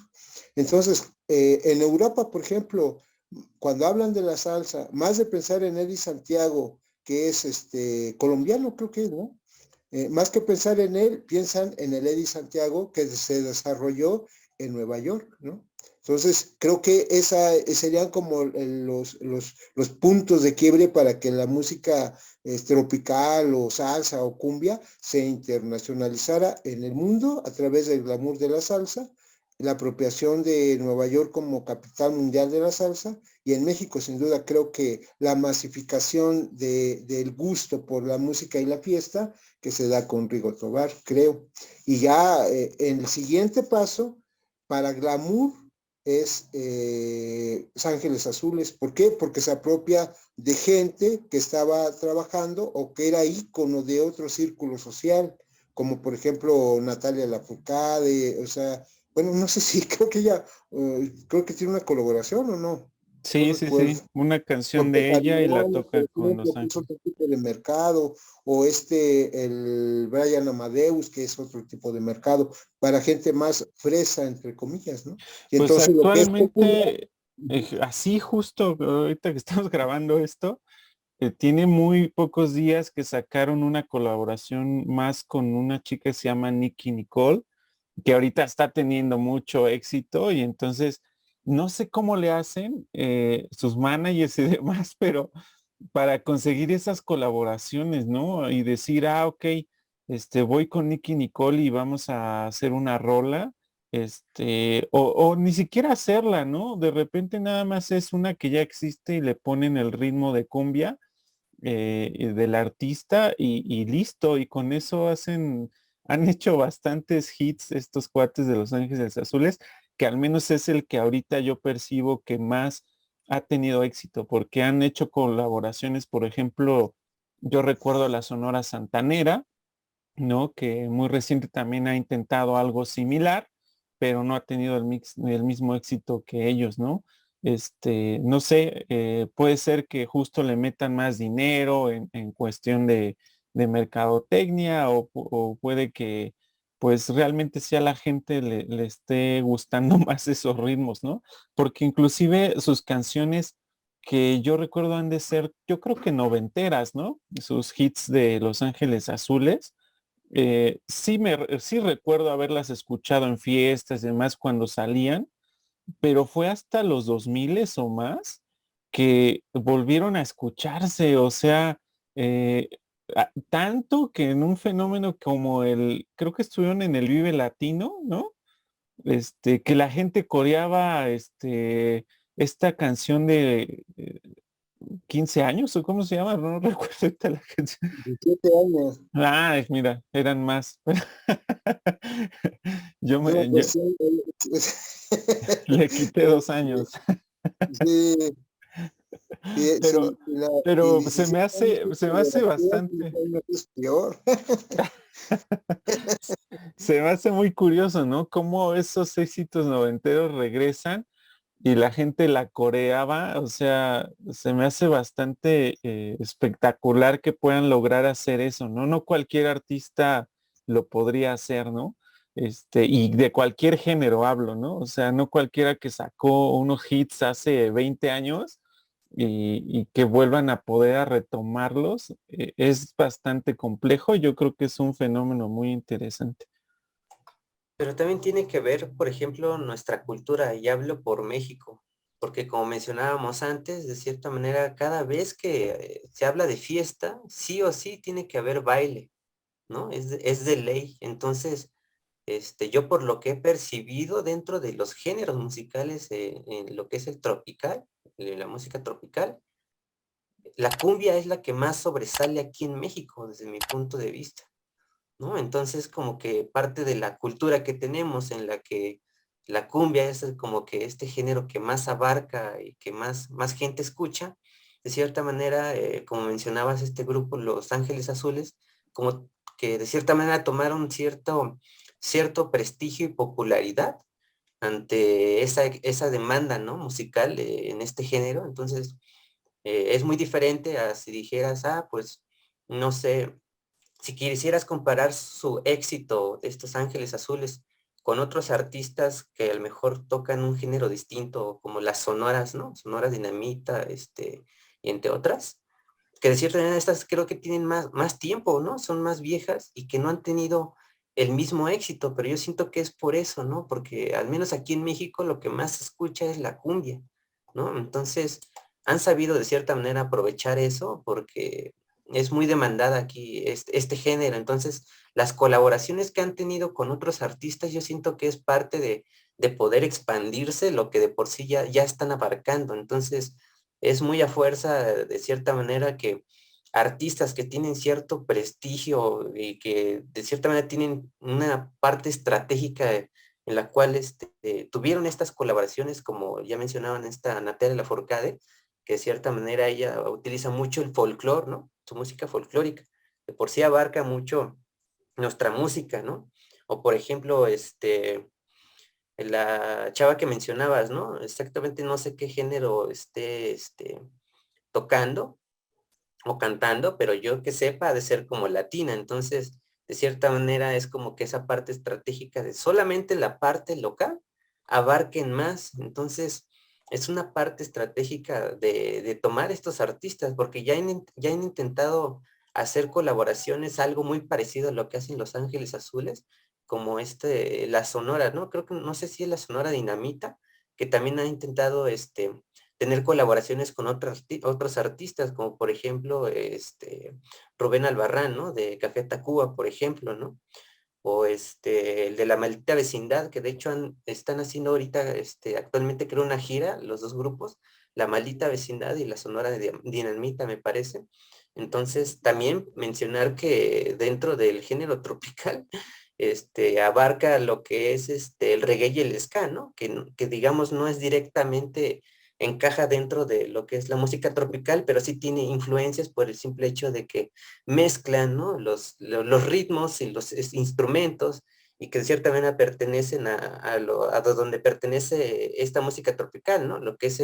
Entonces, en Europa, por ejemplo, cuando hablan de la salsa, más de pensar en Eddie Santiago, que es colombiano, creo que es, ¿no? Más que pensar en él, piensan en el Eddie Santiago que se desarrolló en Nueva York, ¿no? Entonces, creo que serían como los puntos de quiebre para que la música tropical o salsa o cumbia se internacionalizara en el mundo a través del glamour de la salsa, la apropiación de Nueva York como capital mundial de la salsa, y en México sin duda creo que la masificación del gusto por la música y la fiesta que se da con Rigo Tobar, creo. Y ya en el siguiente paso, para glamour, es Ángeles Azules. ¿Por qué? Porque se apropia de gente que estaba trabajando o que era ícono de otro círculo social, como por ejemplo Natalia Lafourcade, o sea, bueno, no sé si creo que tiene una colaboración o no. No Sí, sí, recuerdo. sí, una canción Porque de ella y la Farinola, por toca con ejemplo, Los que es Ángeles. otro tipo de mercado, o el Brian Amadeus, que es otro tipo de mercado, para gente más fresa, entre comillas, ¿no? Y Pues entonces lo que es popular, actualmente, así justo ahorita que estamos grabando esto, tiene muy pocos días que sacaron una colaboración más con una chica que se llama Nicki Nicole, que ahorita está teniendo mucho éxito y entonces no sé cómo le hacen sus managers y demás, pero para conseguir esas colaboraciones, ¿no? Y decir, ah, ok, voy con Nicki Nicole y vamos a hacer una rola, o ni siquiera hacerla, ¿no? De repente nada más es una que ya existe y le ponen el ritmo de cumbia del artista y listo, y con eso han hecho bastantes hits estos cuates de Los Ángeles Azules, que al menos es el que ahorita yo percibo que más ha tenido éxito, porque han hecho colaboraciones, por ejemplo, yo recuerdo la Sonora Santanera, ¿no? Que muy reciente también ha intentado algo similar, pero no ha tenido el mismo éxito que ellos, ¿no? No sé, puede ser que justo le metan más dinero en cuestión de mercadotecnia o puede que pues realmente sí a la gente le esté gustando más esos ritmos, ¿no? Porque inclusive sus canciones que yo recuerdo han de ser, yo creo que noventeras, ¿no? Sus hits de Los Ángeles Azules sí recuerdo haberlas escuchado en fiestas y demás cuando salían, pero fue hasta los 2000 o más que volvieron a escucharse, o sea, eh, tanto que en un fenómeno como creo que estuvieron en el Vive Latino, ¿no? Que la gente coreaba, esta canción de 15 años, ¿o cómo se llama? No recuerdo ahorita la canción. 17 años. Ah, mira, eran más. Yo, No, me, yo pues sí, le quité 2 años. sí, sí, Pero, sí, y pero 17 años es se me hace toleración, 15 bastante, años es peor. se me hace muy curioso, ¿no? Cómo esos éxitos noventeros regresan y la gente la coreaba, o sea, se me hace bastante espectacular que puedan lograr hacer eso, ¿no? No cualquier artista lo podría hacer, ¿no? Y de cualquier género hablo, ¿no? O sea, no cualquiera que sacó unos hits hace 20 años y que vuelvan a poder a retomarlos, es bastante complejo. Yo creo que es un fenómeno muy interesante. Pero también tiene que ver, por ejemplo, nuestra cultura, y hablo por México, porque como mencionábamos antes, de cierta manera, cada vez que se habla de fiesta, sí o sí tiene que haber baile, ¿no? Es de ley. Entonces, yo por lo que he percibido dentro de los géneros musicales, en lo que es el tropical, la música tropical, la cumbia es la que más sobresale aquí en México, desde mi punto de vista, ¿no? Entonces, como que parte de la cultura que tenemos en la que la cumbia es como que este género que más abarca y que más gente escucha, de cierta manera, como mencionabas, este grupo, Los Ángeles Azules, como que de cierta manera tomaron cierto prestigio y popularidad ante esa demanda, ¿no? Musical, en este género. Entonces, es muy diferente a si dijeras, pues, no sé, si quisieras comparar su éxito de estos Ángeles Azules con otros artistas que a lo mejor tocan un género distinto, como las sonoras, ¿no? Sonora Dinamita, y entre otras, que de cierta manera estas creo que tienen más tiempo, ¿no? Son más viejas y que no han tenido el mismo éxito, pero yo siento que es por eso, ¿no? Porque al menos aquí en México lo que más se escucha es la cumbia, ¿no? Entonces, han sabido de cierta manera aprovechar eso porque es muy demandada aquí este género. Entonces, las colaboraciones que han tenido con otros artistas, yo siento que es parte de poder expandirse lo que de por sí ya están abarcando. Entonces, es muy a fuerza, de cierta manera, que artistas que tienen cierto prestigio y que de cierta manera tienen una parte estratégica en la cual tuvieron estas colaboraciones, como ya mencionaban esta Natalia Lafourcade, que de cierta manera ella utiliza mucho el folclore, ¿no? Su música folclórica, de por sí abarca mucho nuestra música, ¿no? O por ejemplo, la chava que mencionabas, ¿no? Exactamente no sé qué género esté, tocando o cantando, pero yo que sepa ha de ser como latina. Entonces, de cierta manera es como que esa parte estratégica de solamente la parte local abarquen más. Entonces, es una parte estratégica de tomar estos artistas, porque ya han intentado hacer colaboraciones, algo muy parecido a lo que hacen Los Ángeles Azules, como la Sonora, ¿no? Creo que no sé si es la Sonora Dinamita, que también ha intentado tener colaboraciones con otros artistas, como por ejemplo, Rubén Albarrán, ¿no? De Café Tacuba, por ejemplo, ¿no? O el de La Maldita Vecindad, que de hecho están haciendo ahorita, actualmente creo una gira, los dos grupos, La Maldita Vecindad y la Sonora de Dinamita, me parece. Entonces, también mencionar que dentro del género tropical, abarca lo que es el reggae y el ska, ¿no? Que digamos no es directamente encaja dentro de lo que es la música tropical, pero sí tiene influencias por el simple hecho de que mezclan, ¿no? Los ritmos y los instrumentos y que de cierta manera pertenecen a donde pertenece esta música tropical, ¿no? Lo que es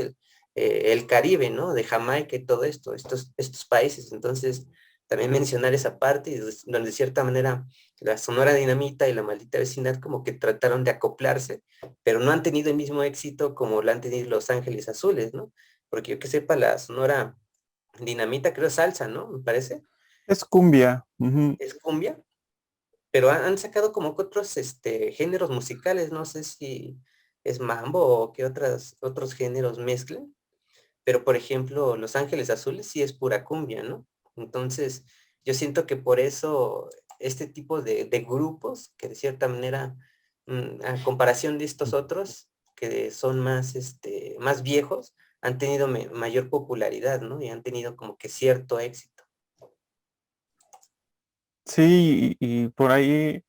el Caribe, ¿no? De Jamaica y todo esto, estos países. Entonces, también mencionar esa parte donde de cierta manera la Sonora Dinamita y la Maldita Vecindad como que trataron de acoplarse, pero no han tenido el mismo éxito como lo han tenido Los Ángeles Azules, ¿no? Porque yo que sepa, la Sonora Dinamita creo es salsa, ¿no? Me parece. Es cumbia. Ujú. Es cumbia, pero han sacado como que otros géneros musicales, no sé si es mambo o qué otros géneros mezclan, pero por ejemplo, Los Ángeles Azules sí es pura cumbia, ¿no? Entonces, yo siento que por eso este tipo de grupos, que de cierta manera, a comparación de estos otros, que son más, más viejos, han tenido mayor popularidad, ¿no? Y han tenido como que cierto éxito. Sí, y por ahí,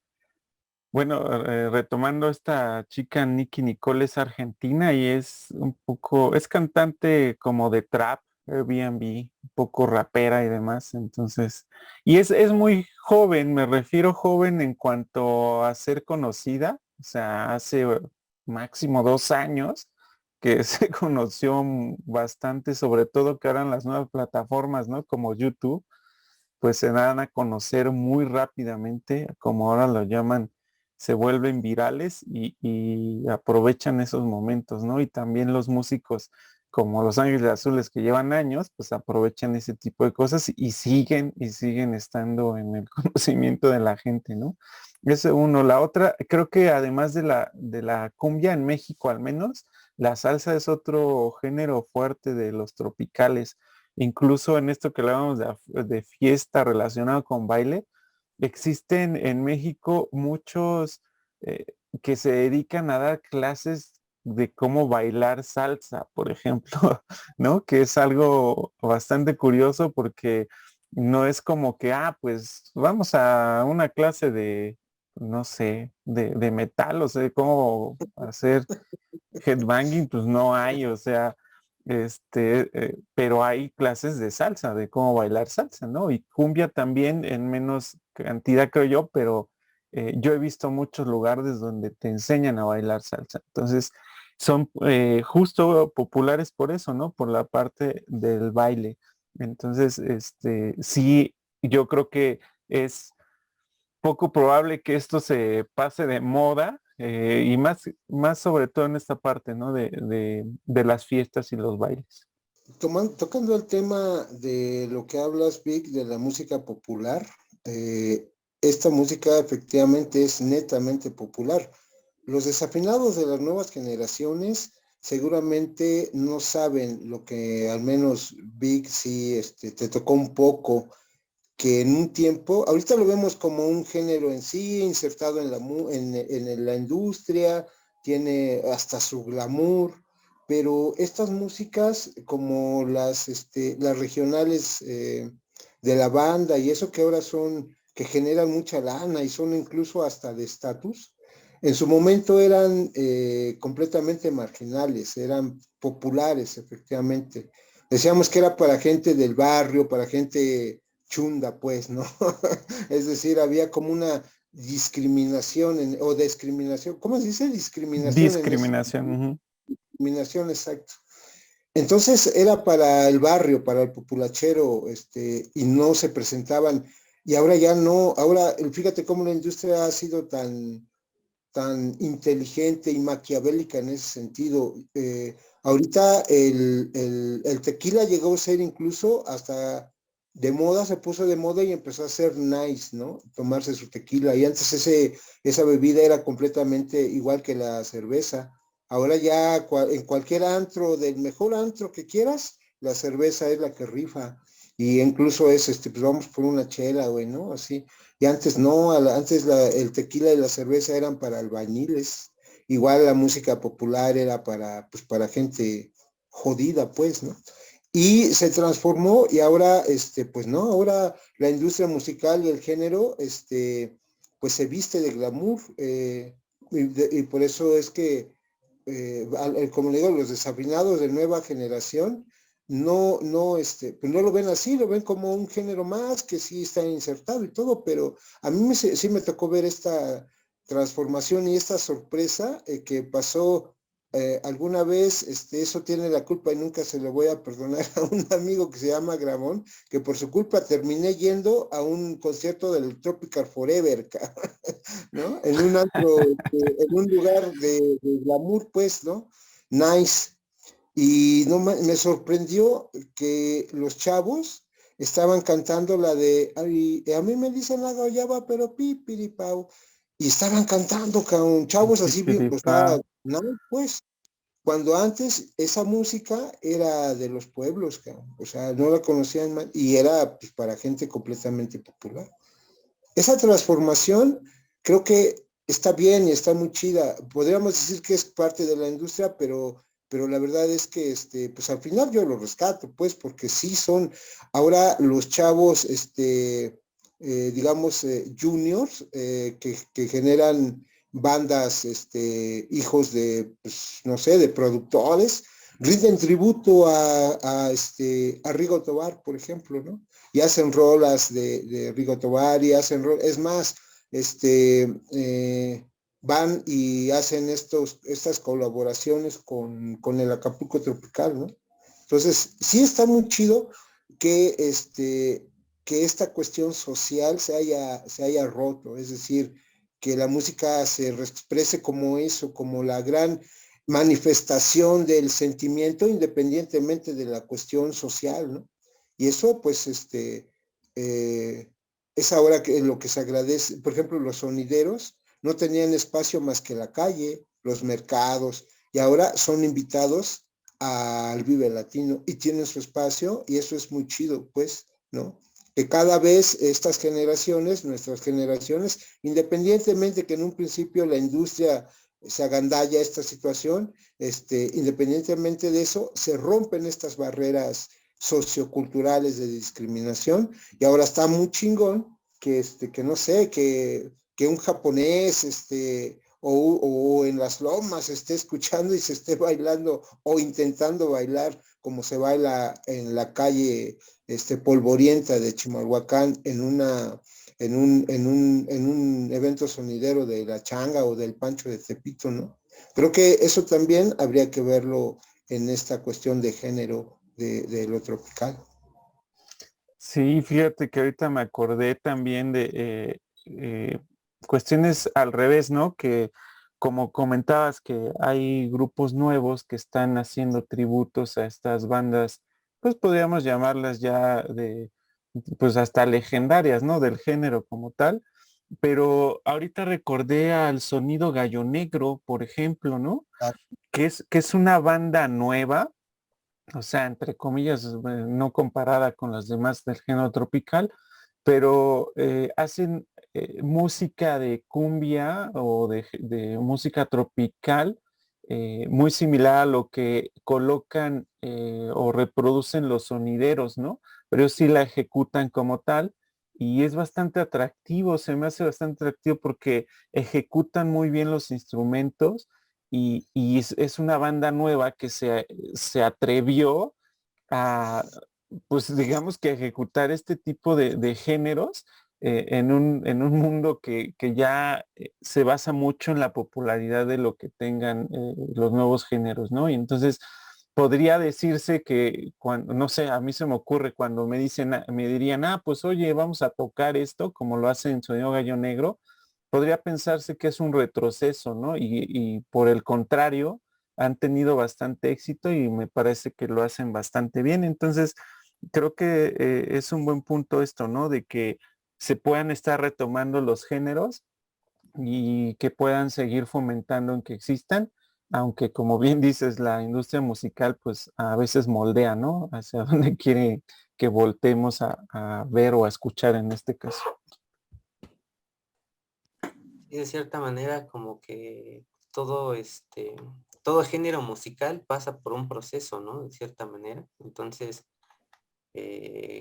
bueno, retomando esta chica Nicki Nicole es argentina y es un poco, es cantante como de trap, Airbnb, un poco rapera y demás, entonces, y es muy joven, me refiero joven en cuanto a ser conocida, o sea, hace máximo 2 años que se conoció bastante, sobre todo que ahora en las nuevas plataformas, ¿no? Como YouTube pues se dan a conocer muy rápidamente, como ahora lo llaman, se vuelven virales y aprovechan esos momentos, ¿no? Y también los músicos como Los Ángeles Azules que llevan años, pues aprovechan ese tipo de cosas y siguen estando en el conocimiento de la gente, ¿no? Eso uno. La otra, creo que además de la cumbia en México al menos, la salsa es otro género fuerte de los tropicales. Incluso en esto que hablábamos de fiesta relacionado con baile, existen en México muchos eh, que se dedican a dar clases de cómo bailar salsa, por ejemplo, ¿no? Que es algo bastante curioso porque no es como que, pues vamos a una clase de, no sé, de metal, o sea, cómo hacer headbanging, pues no hay, o sea, pero hay clases de salsa, de cómo bailar salsa, ¿no? Y cumbia también en menos cantidad, creo yo, pero yo he visto muchos lugares donde te enseñan a bailar salsa. Entonces, son justo populares por eso, ¿no? Por la parte del baile. Entonces, sí, yo creo que es poco probable que esto se pase de moda y más sobre todo en esta parte, ¿no? De las fiestas y los bailes. Tocando el tema de lo que hablas, Vic, de la música popular, esta música efectivamente es netamente popular. Los desafinados de las nuevas generaciones seguramente no saben lo que al menos Vic sí te tocó un poco, que en un tiempo, ahorita lo vemos como un género en sí, insertado en la industria, tiene hasta su glamour, pero estas músicas como las regionales de la banda y eso que ahora son, que generan mucha lana y son incluso hasta de estatus, en su momento eran completamente marginales, eran populares efectivamente. Decíamos que era para gente del barrio, para gente chunda, pues, ¿no? Es decir, había como una discriminación o discriminación, ¿cómo se dice? Discriminación en eso. Discriminación. Ujú. Discriminación, exacto. Entonces era para el barrio, para el populachero, y no se presentaban, y ahora ya no, ahora fíjate cómo la industria ha sido tan inteligente y maquiavélica en ese sentido. Ahorita el tequila llegó a ser incluso hasta de moda, se puso de moda y empezó a ser nice, ¿no? Tomarse su tequila. Y antes esa bebida era completamente igual que la cerveza. Ahora ya en cualquier antro, del mejor antro que quieras, la cerveza es la que rifa. Y incluso es, pues vamos por una chela, güey, ¿no? Así. Y antes no, antes el tequila y la cerveza eran para albañiles. Igual la música popular era pues para gente jodida, pues, ¿no? Y se transformó y ahora, pues no, ahora la industria musical y el género, pues se viste de glamour. Y por eso es que, como le digo, los desafinados de nueva generación pues no lo ven así, lo ven como un género más que sí está insertado y todo, pero a mí sí me tocó ver esta transformación y esta sorpresa que pasó alguna vez. Eso tiene la culpa y nunca se lo voy a perdonar a un amigo que se llama Gramón, que por su culpa terminé yendo a un concierto del Tropical Forever, ¿no? En un antro, en un lugar de glamour, pues, ¿no? Nice. Y no me sorprendió que los chavos estaban cantando la de, ay, a mí me dicen la guayaba, pero pipiripau. Y estaban cantando con chavos así, o sea, Pipiripao. no, pues, cuando antes esa música era de los pueblos, o sea, no la conocían más, y era pues, para gente completamente popular. Esa transformación creo que está bien y está muy chida. Podríamos decir que es parte de la industria, pero la verdad es que pues al final yo lo rescato, pues, porque sí son ahora los chavos, digamos, juniors, que generan bandas, hijos de, pues, no sé, de productores, rinden tributo a Rigo Tobar, por ejemplo, ¿no? Y hacen rolas de Rigo Tobar y hacen rolas, es más, van y hacen estas colaboraciones con el Acapulco Tropical, ¿no? Entonces, sí está muy chido que, que esta cuestión social se haya roto, es decir, que la música se exprese como eso, como la gran manifestación del sentimiento independientemente de la cuestión social, ¿no? Y eso, pues, eh, es ahora que lo que se agradece. Por ejemplo, los sonideros no tenían espacio más que la calle, los mercados, y ahora son invitados al Vive Latino y tienen su espacio y eso es muy chido, pues, ¿no? Que cada vez estas generaciones, nuestras generaciones, independientemente que en un principio la industria se agandalla esta situación, independientemente de eso, se rompen estas barreras socioculturales de discriminación y ahora está muy chingón que no sé, que un japonés, o en las lomas esté escuchando y se esté bailando o intentando bailar como se baila en la calle polvorienta de Chimalhuacán en un evento sonidero de la Changa o del Pancho de Tepito, ¿no? Creo que eso también habría que verlo en esta cuestión de género de lo tropical. Sí, fíjate que ahorita me acordé también de cuestiones al revés, ¿no? Que como comentabas que hay grupos nuevos que están haciendo tributos a estas bandas, pues podríamos llamarlas ya de, pues hasta legendarias, ¿no? Del género como tal. Pero ahorita recordé al Sonido Gallo Negro, por ejemplo, ¿no? Que es una banda nueva, o sea, entre comillas, no comparada con las demás del género tropical, pero hacen música de cumbia o de música tropical muy similar a lo que colocan o reproducen los sonideros, ¿no? Pero sí la ejecutan como tal y es bastante atractivo, se me hace bastante atractivo porque ejecutan muy bien los instrumentos y es una banda nueva que se atrevió a, pues digamos que ejecutar este tipo de géneros en un mundo que ya se basa mucho en la popularidad de lo que tengan los nuevos géneros, ¿no? Y entonces podría decirse que cuando, no sé, a mí se me ocurre cuando me dicen, me dirían, pues oye, vamos a tocar esto, como lo hacen Sonido Gallo Negro, podría pensarse que es un retroceso, ¿no? Y por el contrario, han tenido bastante éxito y me parece que lo hacen bastante bien. Entonces, creo que es un buen punto esto, ¿no? De que se puedan estar retomando los géneros y que puedan seguir fomentando en que existan, aunque como bien dices, la industria musical pues a veces moldea, ¿no? Hacia donde quiere que voltemos a ver o a escuchar en este caso. Y de cierta manera como que todo todo género musical pasa por un proceso, ¿no? De cierta manera. Entonces,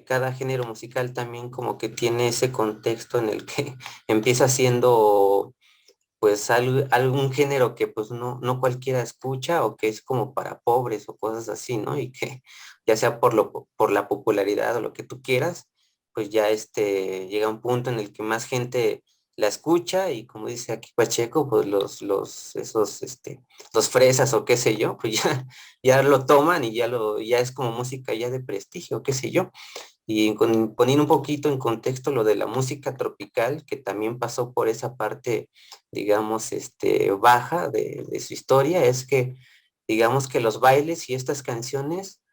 cada género musical también como que tiene ese contexto en el que empieza siendo pues algún género que pues no cualquiera escucha o que es como para pobres o cosas así, ¿no? Y que ya sea por la popularidad o lo que tú quieras, pues ya llega un punto en el que más gente la escucha y como dice aquí Pacheco, pues los fresas o qué sé yo, pues ya lo toman y ya es como música ya de prestigio, qué sé yo. Y poniendo un poquito en contexto lo de la música tropical, que también pasó por esa parte, digamos, baja de su historia, es que, digamos que los bailes y estas canciones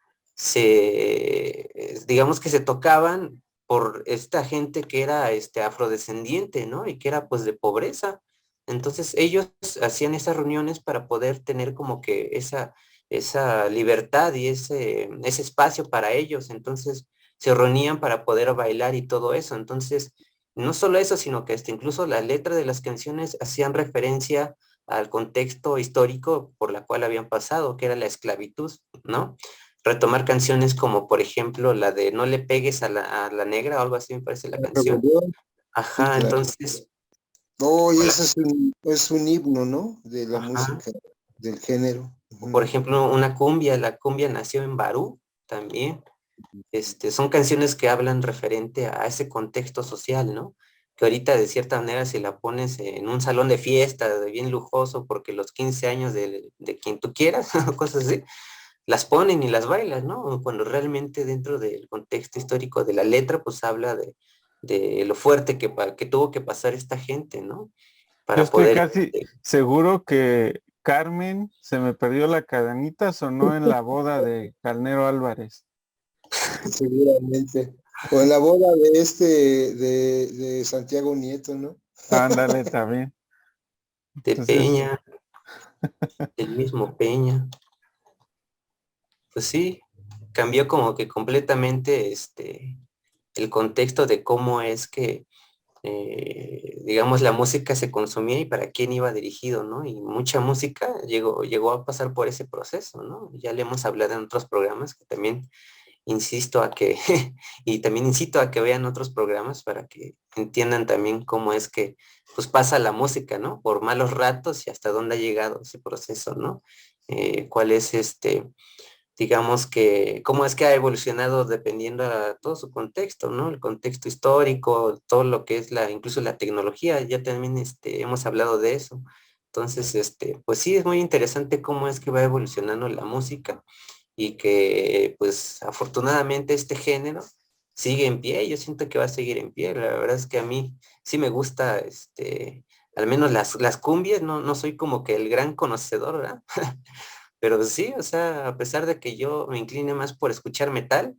digamos que se tocaban por esta gente que era afrodescendiente, ¿no? Y que era pues de pobreza. Entonces ellos hacían esas reuniones para poder tener como que esa libertad y ese espacio para ellos. Entonces se reunían para poder bailar y todo eso. Entonces, no solo eso, sino que incluso las letras de las canciones hacían referencia al contexto histórico por la cual habían pasado, que era la esclavitud, ¿no? Retomar canciones como, por ejemplo, la de No le pegues a la negra o algo así me parece la canción. Sí, Ajá, claro. entonces, Oh, y ese es un himno, ¿no? De la ajá. música, del género. O por Ujú. ejemplo, una cumbia, la cumbia nació en Barú también. Son canciones que hablan referente a ese contexto social, ¿no? Que ahorita de cierta manera si la pones en un salón de fiesta, de bien lujoso, porque los 15 años de quien tú quieras, cosas así, las ponen y las bailas, ¿no? Cuando realmente dentro del contexto histórico de la letra, pues habla de lo fuerte que tuvo que pasar esta gente, ¿no? Yo Para estoy poder, casi seguro que Carmen se me perdió la cadenita, sonó en la boda de Carnero Álvarez. Seguramente. O en la boda de de Santiago Nieto, ¿no? Ándale, también. de Entonces, Peña, el mismo Peña, pues sí, cambió como que completamente el contexto de cómo es que, digamos, la música se consumía y para quién iba dirigido, ¿no? Y mucha música llegó a pasar por ese proceso, ¿no? Ya le hemos hablado en otros programas que también insisto a que, y también incito a que vean otros programas para que entiendan también cómo es que, pues pasa la música, ¿no? Por malos ratos y hasta dónde ha llegado ese proceso, ¿no? Cuál es digamos que, cómo es que ha evolucionado dependiendo a todo su contexto, ¿no? El contexto histórico, todo lo que es incluso la tecnología, ya también hemos hablado de eso. Entonces, pues sí, es muy interesante cómo es que va evolucionando la música y que, pues, afortunadamente este género sigue en pie. Yo siento que va a seguir en pie. La verdad es que a mí sí me gusta, al menos las cumbias, no soy como que el gran conocedor, ¿verdad? Pero sí, o sea, a pesar de que yo me incline más por escuchar metal,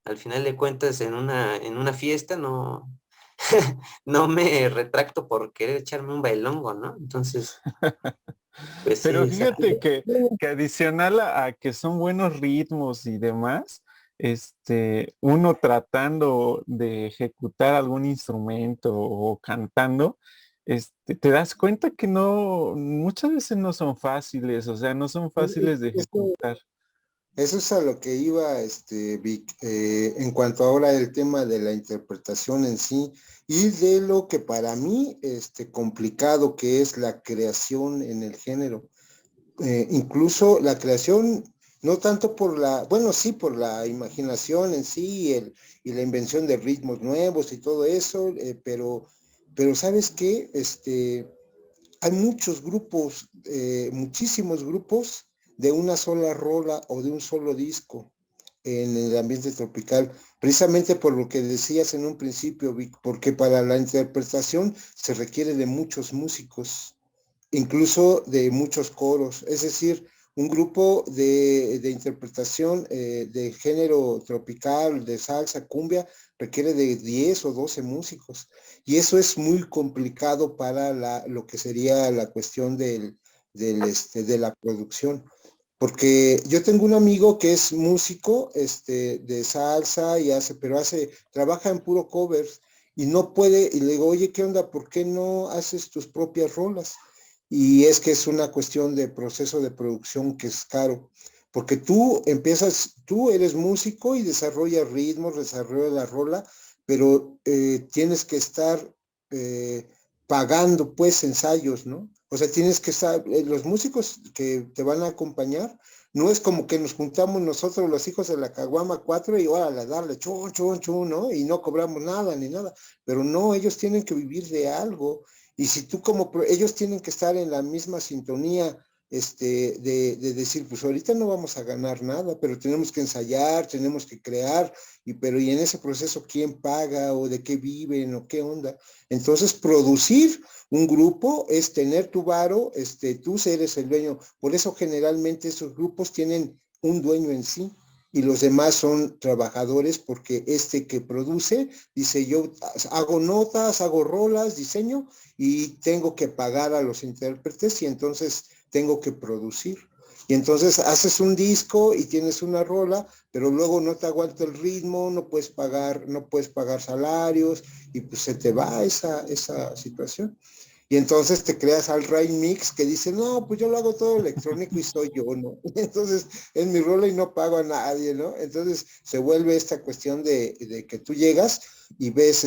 al final de cuentas en una fiesta no me retracto por querer echarme un bailongo, ¿no? Entonces, pues sí, pero esa. fíjate que adicional a que son buenos ritmos y demás, uno tratando de ejecutar algún instrumento o cantando, te das cuenta que no, muchas veces no son fáciles, o sea, no son fáciles de Eso, ejecutar. eso es a lo que iba, Vic, en cuanto ahora el tema de la interpretación en sí y de lo que para mí, complicado que es la creación en el género. Incluso la creación, no tanto por bueno, sí, por la imaginación en sí y la invención de ritmos nuevos y todo eso, pero ¿sabes qué? Hay muchos grupos, muchísimos grupos de una sola rola o de un solo disco en el ambiente tropical, precisamente por lo que decías en un principio, Vic, porque para la interpretación se requiere de muchos músicos, incluso de muchos coros, es decir, un grupo de interpretación de género tropical, de salsa, cumbia, requiere de 10 o 12 músicos. Y eso es muy complicado para lo que sería la cuestión de la producción. Porque yo tengo un amigo que es músico de salsa y trabaja en puro covers y no puede, y le digo, oye, ¿qué onda? ¿Por qué no haces tus propias rolas? Y es que es una cuestión de proceso de producción que es caro, porque tú eres músico y desarrollas ritmos, desarrollas la rola, pero tienes que estar eh, pagando pues ensayos, ¿no? O sea, tienes que estar, los músicos que te van a acompañar, no es como que nos juntamos nosotros los hijos de la Caguama 4 y órale, darle chun, chun, chun, ¿no? Y no cobramos nada ni nada, pero no, ellos tienen que vivir de algo y si tú ellos tienen que estar en la misma sintonía, de decir, pues ahorita no vamos a ganar nada, pero tenemos que ensayar, tenemos que crear, y en ese proceso, ¿quién paga o de qué viven o qué onda? Entonces, producir un grupo es tener tu varo, tú eres el dueño. Por eso generalmente esos grupos tienen un dueño en sí y los demás son trabajadores porque que produce dice yo hago notas, hago rolas, diseño y tengo que pagar a los intérpretes y entonces tengo que producir. Y entonces haces un disco y tienes una rola, pero luego no te aguanta el ritmo, no puedes pagar salarios y pues se te va esa situación. Y entonces te creas al Ray Mix que dice, no, pues yo lo hago todo electrónico y soy yo, ¿no? Entonces es mi rola y no pago a nadie, ¿no? Entonces se vuelve esta cuestión de que tú llegas y ves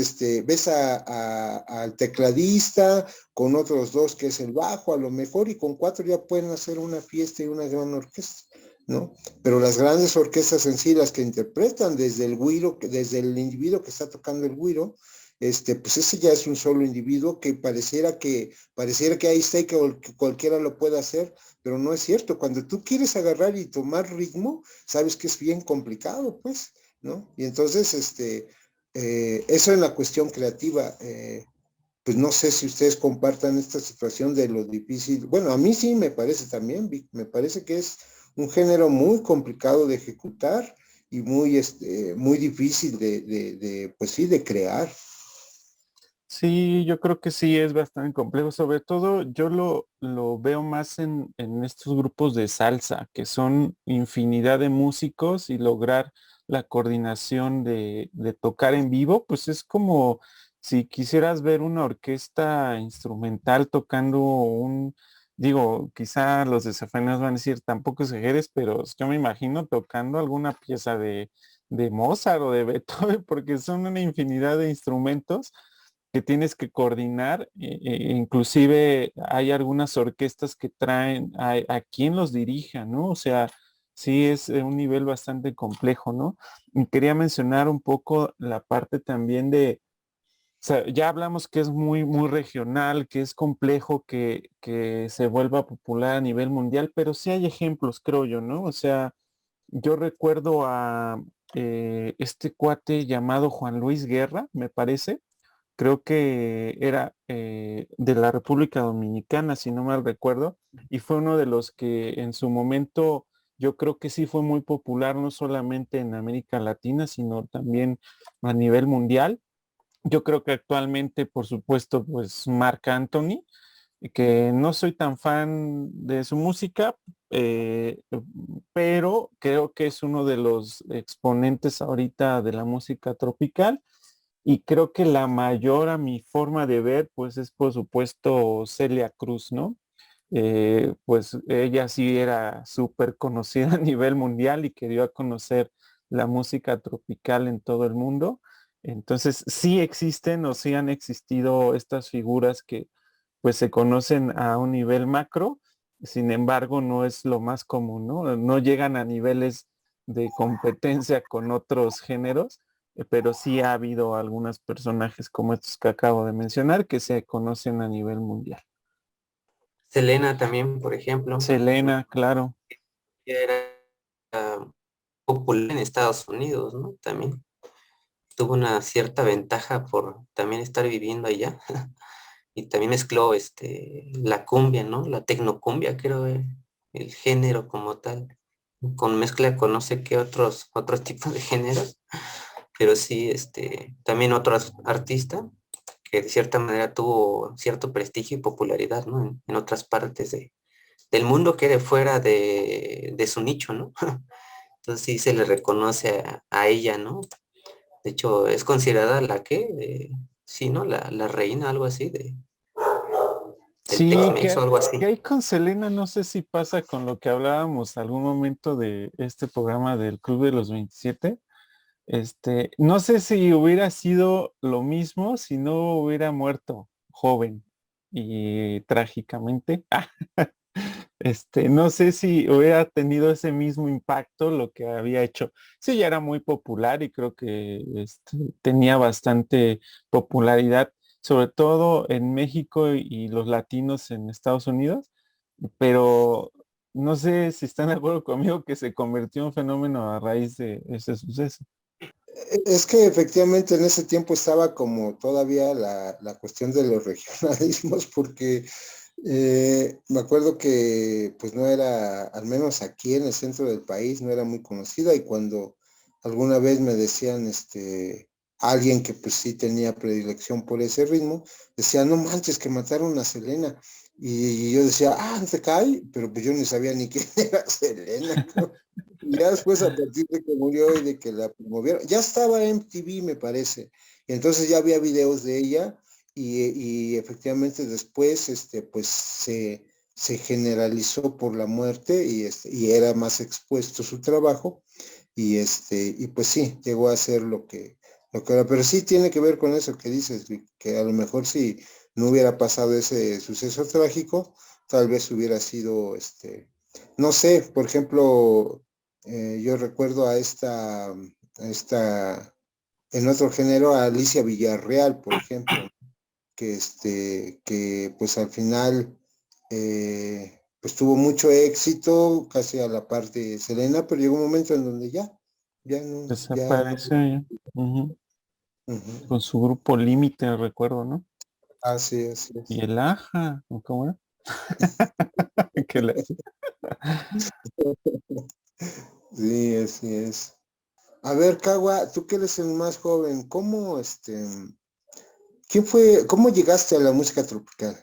al tecladista con otros dos que es el bajo a lo mejor y con cuatro ya pueden hacer una fiesta y una gran orquesta, ¿no? Pero las grandes orquestas en sí, las que interpretan desde el güiro, desde el individuo que está tocando el güiro, pues ese ya es un solo individuo que pareciera que ahí está y que cualquiera lo puede hacer, pero no es cierto. Cuando tú quieres agarrar y tomar ritmo, sabes que es bien complicado, pues, ¿no? Y entonces, eso en la cuestión creativa, pues no sé si ustedes compartan esta situación de lo difícil. Bueno, a mí sí me parece también, Vic, me parece que es un género muy complicado de ejecutar y muy difícil pues sí, de crear. Sí, yo creo que sí es bastante complejo. Sobre todo yo lo veo más en estos grupos de salsa, que son infinidad de músicos y lograr la coordinación de tocar en vivo, pues es como si quisieras ver una orquesta instrumental tocando digo, quizá los desafiantes van a decir tampoco exageres, pero yo me imagino tocando alguna pieza de Mozart o de Beethoven, porque son una infinidad de instrumentos que tienes que coordinar. Inclusive hay algunas orquestas que traen a quien los dirija, ¿no? O sea, sí es un nivel bastante complejo, ¿no? Y quería mencionar un poco la parte también o sea, ya hablamos que es muy regional, que es complejo que se vuelva popular a nivel mundial, pero sí hay ejemplos, creo yo, ¿no? O sea, yo recuerdo a este cuate llamado Juan Luis Guerra, me parece, creo que era de la República Dominicana, si no mal recuerdo, y fue uno de los que en su momento yo creo que sí fue muy popular, no solamente en América Latina, sino también a nivel mundial. Yo creo que actualmente, por supuesto, pues Marc Anthony, que no soy tan fan de su música, eh, pero creo que es uno de los exponentes ahorita de la música tropical y creo que la mayor a mi forma de ver, pues es por supuesto Celia Cruz, ¿no? Pues ella sí era súper conocida a nivel mundial y que dio a conocer la música tropical en todo el mundo. Entonces, sí existen o sí han existido estas figuras que pues se conocen a un nivel macro, sin embargo, no es lo más común, ¿no? No llegan a niveles de competencia con otros géneros, pero sí ha habido algunos personajes como estos que acabo de mencionar que se conocen a nivel mundial. Selena también, por ejemplo, Selena, claro. era popular en Estados Unidos, ¿no? También tuvo una cierta ventaja por también estar viviendo allá. Y también mezcló la cumbia, ¿no? La tecnocumbia, creo, el género como tal, con mezcla con no sé qué otros tipos de géneros, pero sí, también otro artista que de cierta manera tuvo cierto prestigio y popularidad, ¿no? En otras partes del mundo que era fuera de su nicho, ¿no? Entonces sí se le reconoce a ella, ¿no? De hecho, es considerada sí, ¿no? La reina, algo así, del Sí, Tex-Mex o algo que así. hay con Selena, no sé si pasa con lo que hablábamos algún momento de este programa del Club de los 27. No sé si hubiera sido lo mismo si no hubiera muerto joven y trágicamente. No sé si hubiera tenido ese mismo impacto lo que había hecho. Sí, ya era muy popular y creo que tenía bastante popularidad, sobre todo en México y los latinos en Estados Unidos, pero no sé si están de acuerdo conmigo que se convirtió en un fenómeno a raíz de ese suceso. Es que efectivamente en ese tiempo estaba como todavía la cuestión de los regionalismos, porque me acuerdo que pues no era, al menos aquí en el centro del país, no era muy conocida y cuando alguna vez me decían, alguien que pues sí tenía predilección por ese ritmo, decía, no manches, que mataron a Selena. Y yo decía, no te cae, pero pues yo ni sabía ni quién era Selena. Y ya después, a partir de que murió y de que la promovieron, ya estaba en MTV, me parece. Y entonces ya había videos de ella y efectivamente después, pues se generalizó por la muerte y era más expuesto su trabajo y pues sí, llegó a ser lo que era. Pero sí tiene que ver con eso que dices, Vic, que a lo mejor si no hubiera pasado ese suceso trágico, tal vez hubiera sido, no sé, por ejemplo, yo recuerdo en otro género, a Alicia Villarreal, por ejemplo, que pues al final, pues tuvo mucho éxito, casi a la par de Selena, pero llegó un momento en donde ya no, ya no. Desapareció ella. Ujú. Ujú. Con su grupo Límite, recuerdo, ¿no? Así es, así Y es. el Aja, ¿o cómo era? Que le hacía. Sí, así es. A ver, Cagua, tú que eres el más joven, cómo llegaste a la música tropical?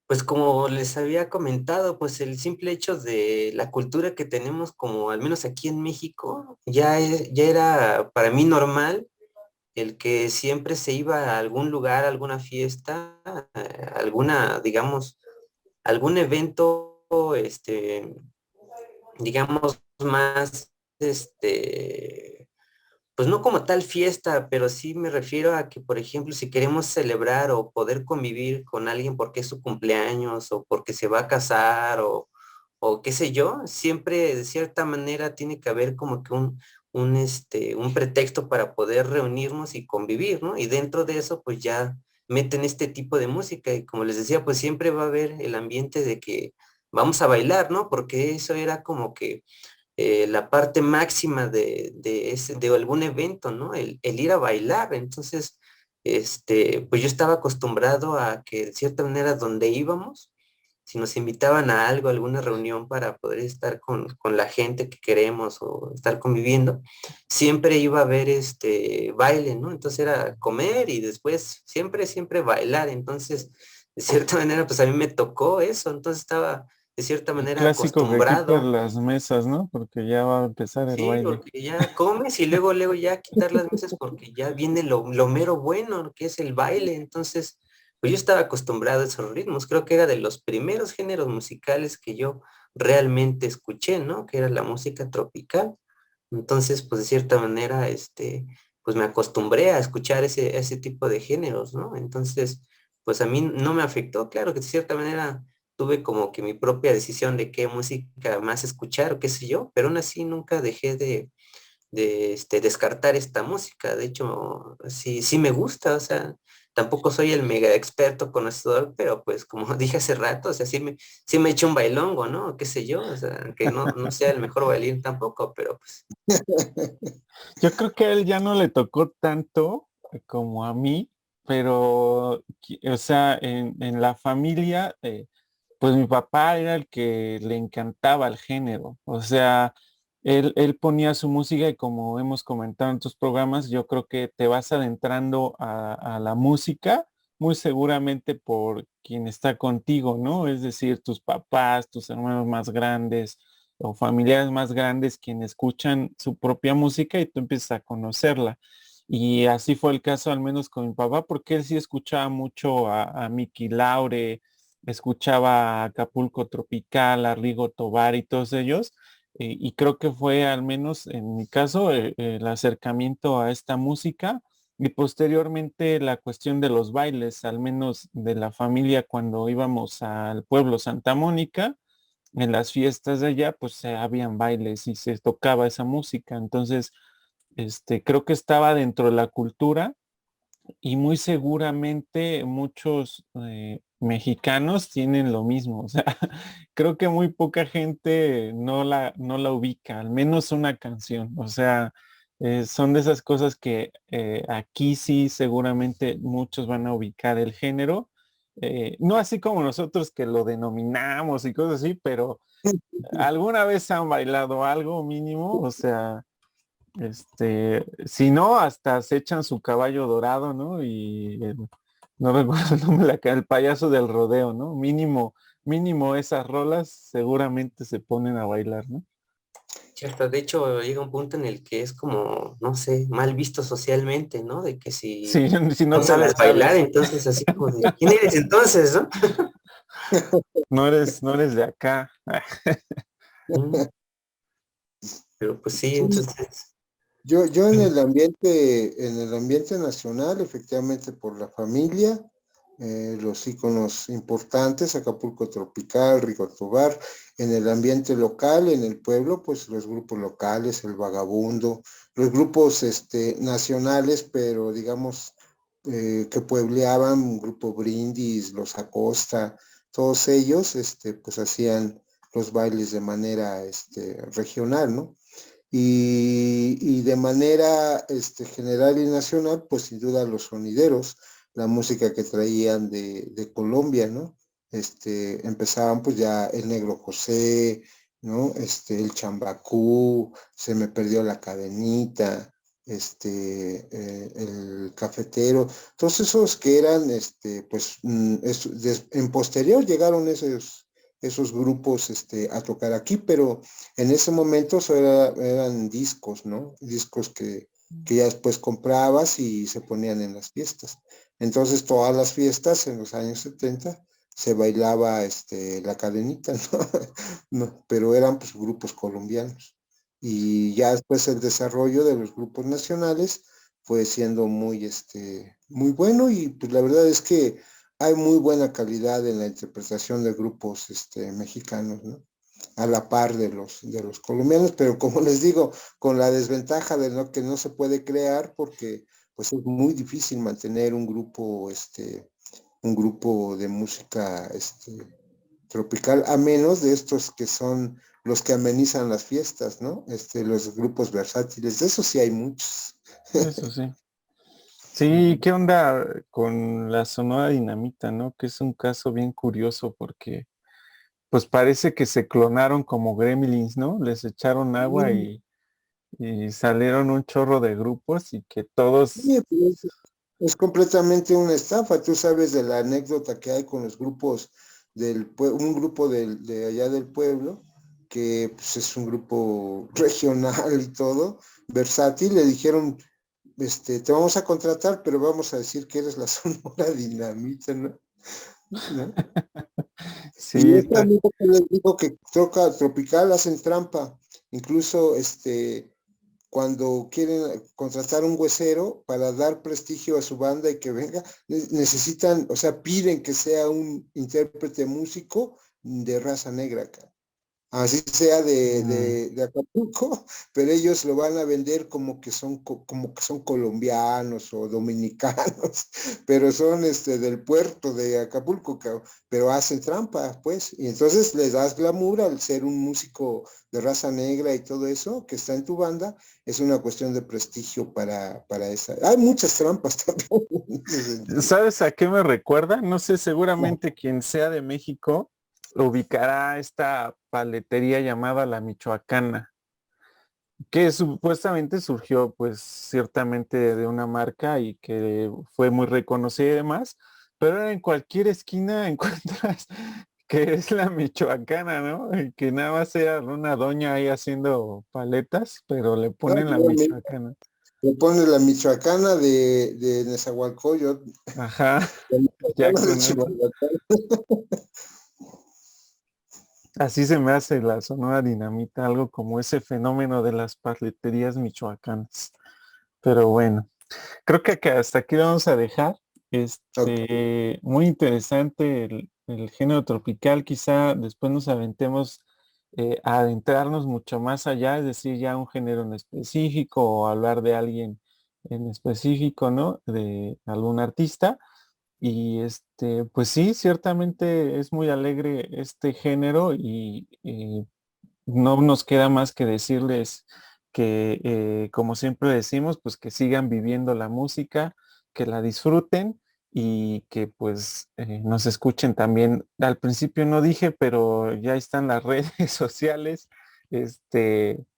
Pues como les había comentado, pues el simple hecho de la cultura que tenemos, como al menos aquí en México, ya era para mí normal el que siempre se iba a algún lugar, a alguna fiesta, digamos, algún evento, digamos, más, pues no como tal fiesta, pero sí me refiero a que, por ejemplo, si queremos celebrar o poder convivir con alguien porque es su cumpleaños o porque se va a casar o qué sé yo, siempre de cierta manera tiene que haber como que un pretexto para poder reunirnos y convivir, ¿no? Y dentro de eso, pues ya meten este tipo de música y como les decía, pues siempre va a haber el ambiente de que vamos a bailar, ¿no? Porque eso era como que la parte máxima de algún evento, ¿no? El ir a bailar. Entonces, pues yo estaba acostumbrado a que de cierta manera donde íbamos, si nos invitaban a algo, a alguna reunión para poder estar con la gente que queremos o estar conviviendo, siempre iba a haber baile, ¿no? Entonces era comer y después siempre bailar. Entonces, de cierta manera, pues a mí me tocó eso. Entonces estaba de cierta El manera clásico que quitas acostumbrado. las mesas, ¿no? Porque ya va a empezar el Sí, baile. porque ya comes y luego ya quitar las mesas porque ya viene lo mero bueno, que es el baile. Entonces, pues yo estaba acostumbrado a esos ritmos. Creo que era de los primeros géneros musicales que yo realmente escuché, ¿no? Que era la música tropical. Entonces, pues de cierta manera, pues me acostumbré a escuchar ese tipo de géneros, ¿no? Entonces, pues a mí no me afectó, claro que de cierta manera tuve como que mi propia decisión de qué música más escuchar o qué sé yo, pero aún así nunca dejé de descartar esta música. De hecho, sí me gusta, o sea, tampoco soy el mega experto conocedor, pero pues como dije hace rato, o sea, sí me echo un bailongo, ¿no? Qué sé yo, o sea, aunque no sea el mejor bailarín tampoco, pero pues Yo creo que a él ya no le tocó tanto como a mí, pero, o sea, en la familia, pues mi papá era el que le encantaba el género. O sea, él ponía su música y como hemos comentado en tus programas, yo creo que te vas adentrando a la música muy seguramente por quien está contigo, ¿no? Es decir, tus papás, tus hermanos más grandes o familiares más grandes quienes escuchan su propia música y tú empiezas a conocerla. Y así fue el caso al menos con mi papá, porque él sí escuchaba mucho a Miki Laure, escuchaba a Acapulco Tropical, a Rigo Tobar y todos ellos. Y creo que fue al menos en mi caso el acercamiento a esta música y posteriormente la cuestión de los bailes, al menos de la familia cuando íbamos al pueblo Santa Mónica en las fiestas de allá, pues habían bailes y se tocaba esa música. Entonces, creo que estaba dentro de la cultura y muy seguramente muchos mexicanos tienen lo mismo. O sea, creo que muy poca gente no la ubica, al menos una canción. O sea, son de esas cosas que aquí sí seguramente muchos van a ubicar el género. No así como nosotros que lo denominamos y cosas así, pero ¿alguna vez han bailado algo mínimo? O sea, si no, hasta se echan su caballo dorado, ¿no? Y no recuerdo el nombre, el payaso del rodeo, ¿no? Mínimo esas rolas seguramente se ponen a bailar, ¿no? Cierto, de hecho llega un punto en el que es como, no sé, mal visto socialmente, ¿no? De que si Sí, si no no te la sabes bailar, sabes, entonces así como de, ¿quién eres entonces, no? no eres de acá. Mm, pero pues sí, Sí, entonces, yo en el ambiente nacional, efectivamente por la familia, los íconos importantes, Acapulco Tropical, Rico Tobar, en el ambiente local, en el pueblo, pues los grupos locales, El Vagabundo, los grupos nacionales, pero digamos que puebleaban, Grupo Brindis, Los Acosta, todos ellos, pues hacían los bailes de manera regional, ¿no? Y de manera general y nacional, pues sin duda los sonideros, la música que traían de Colombia, ¿no? Empezaban pues ya el Negro José, ¿no? El Chambacú, Se me perdió la cadenita, el cafetero, todos esos que eran, pues, en posterior llegaron esos grupos a tocar aquí, pero en ese momento eran discos, ¿no? Discos que ya después comprabas y se ponían en las fiestas. Entonces, todas las fiestas en los años 70 se bailaba la cadenita, ¿no? No, pero eran pues grupos colombianos. Y ya después el desarrollo de los grupos nacionales fue siendo muy bueno y pues la verdad es que hay muy buena calidad en la interpretación de grupos mexicanos, ¿no? A la par de los colombianos, pero como les digo, con la desventaja de que no se puede crear porque pues es muy difícil mantener un grupo de música tropical, a menos de estos que son los que amenizan las fiestas, ¿no? Los grupos versátiles, de eso sí hay muchos. Eso sí. Sí, ¿qué onda con la Sonora Dinamita, no? Que es un caso bien curioso porque pues parece que se clonaron como gremlins, ¿no? Les echaron agua y salieron un chorro de grupos y que todos, Sí, pues, es completamente una estafa. Tú sabes de la anécdota que hay con los grupos un grupo de allá del pueblo, que pues, es un grupo regional y todo, versátil, le dijeron, te vamos a contratar, pero vamos a decir que eres la Sonora Dinamita, ¿no? ¿No? Y sí, este amigo que les digo que toca tropical hacen trampa. Incluso cuando quieren contratar un huesero para dar prestigio a su banda y que venga, necesitan, o sea, piden que sea un intérprete músico de raza negra, cara. Así sea de, mm, de, de Acapulco, pero ellos lo van a vender como que son colombianos o dominicanos, pero son del puerto de Acapulco, pero hacen trampa, pues, y entonces les das glamour al ser un músico de raza negra y todo eso que está en tu banda, es una cuestión de prestigio para esa. Hay muchas trampas también en ese sentido. ¿sabes a qué me recuerda? No sé, seguramente quien sea de México ubicará esta paletería llamada La Michoacana, que supuestamente surgió pues ciertamente de una marca y que fue muy reconocida y demás, pero en cualquier esquina encuentras que es la Michoacana, ¿no? Y que nada más era una doña ahí haciendo paletas, pero le No, ponen la Michoacana. le pones la michoacana de Nezahualcóyotl, Ajá, la ya michoacana de con eso. Chimalhuacán. Así se me hace la Sonora Dinamita, algo como ese fenómeno de las paleterías michoacanas. Pero bueno. Creo que hasta aquí lo vamos a dejar. Ok. Muy interesante el género tropical. Quizá después nos aventemos a adentrarnos mucho más allá, es decir, ya un género en específico o hablar de alguien en específico, ¿no? De algún artista. Y pues sí, ciertamente es muy alegre este género y no nos queda más que decirles que, como siempre decimos, pues que sigan viviendo la música, que la disfruten y que pues nos escuchen también. Al principio no dije, pero ya están las redes sociales,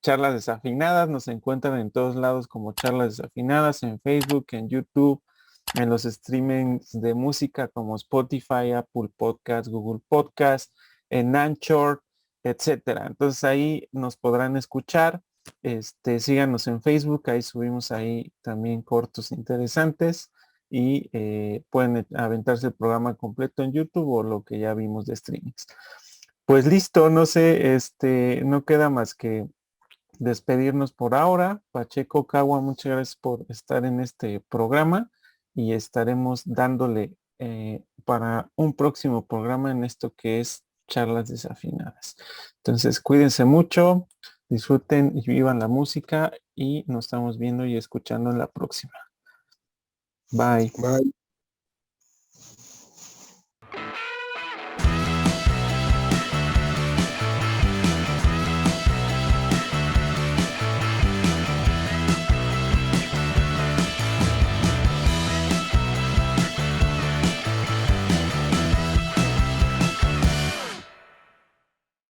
charlas desafinadas, nos encuentran en todos lados como charlas desafinadas, en Facebook, en YouTube, en los streamings de música como Spotify, Apple Podcast, Google Podcast, en Anchor, etcétera. Entonces ahí nos podrán escuchar. Síganos en Facebook, ahí subimos ahí también cortos interesantes y pueden aventarse el programa completo en YouTube o lo que ya vimos de streamings. Pues listo, no sé, no queda más que despedirnos por ahora. Pacheco, Cagua, muchas gracias por estar en este programa y estaremos dándole para un próximo programa en esto que es charlas desafinadas. Entonces, cuídense mucho, disfruten y vivan la música y nos estamos viendo y escuchando en la próxima. Bye. Bye.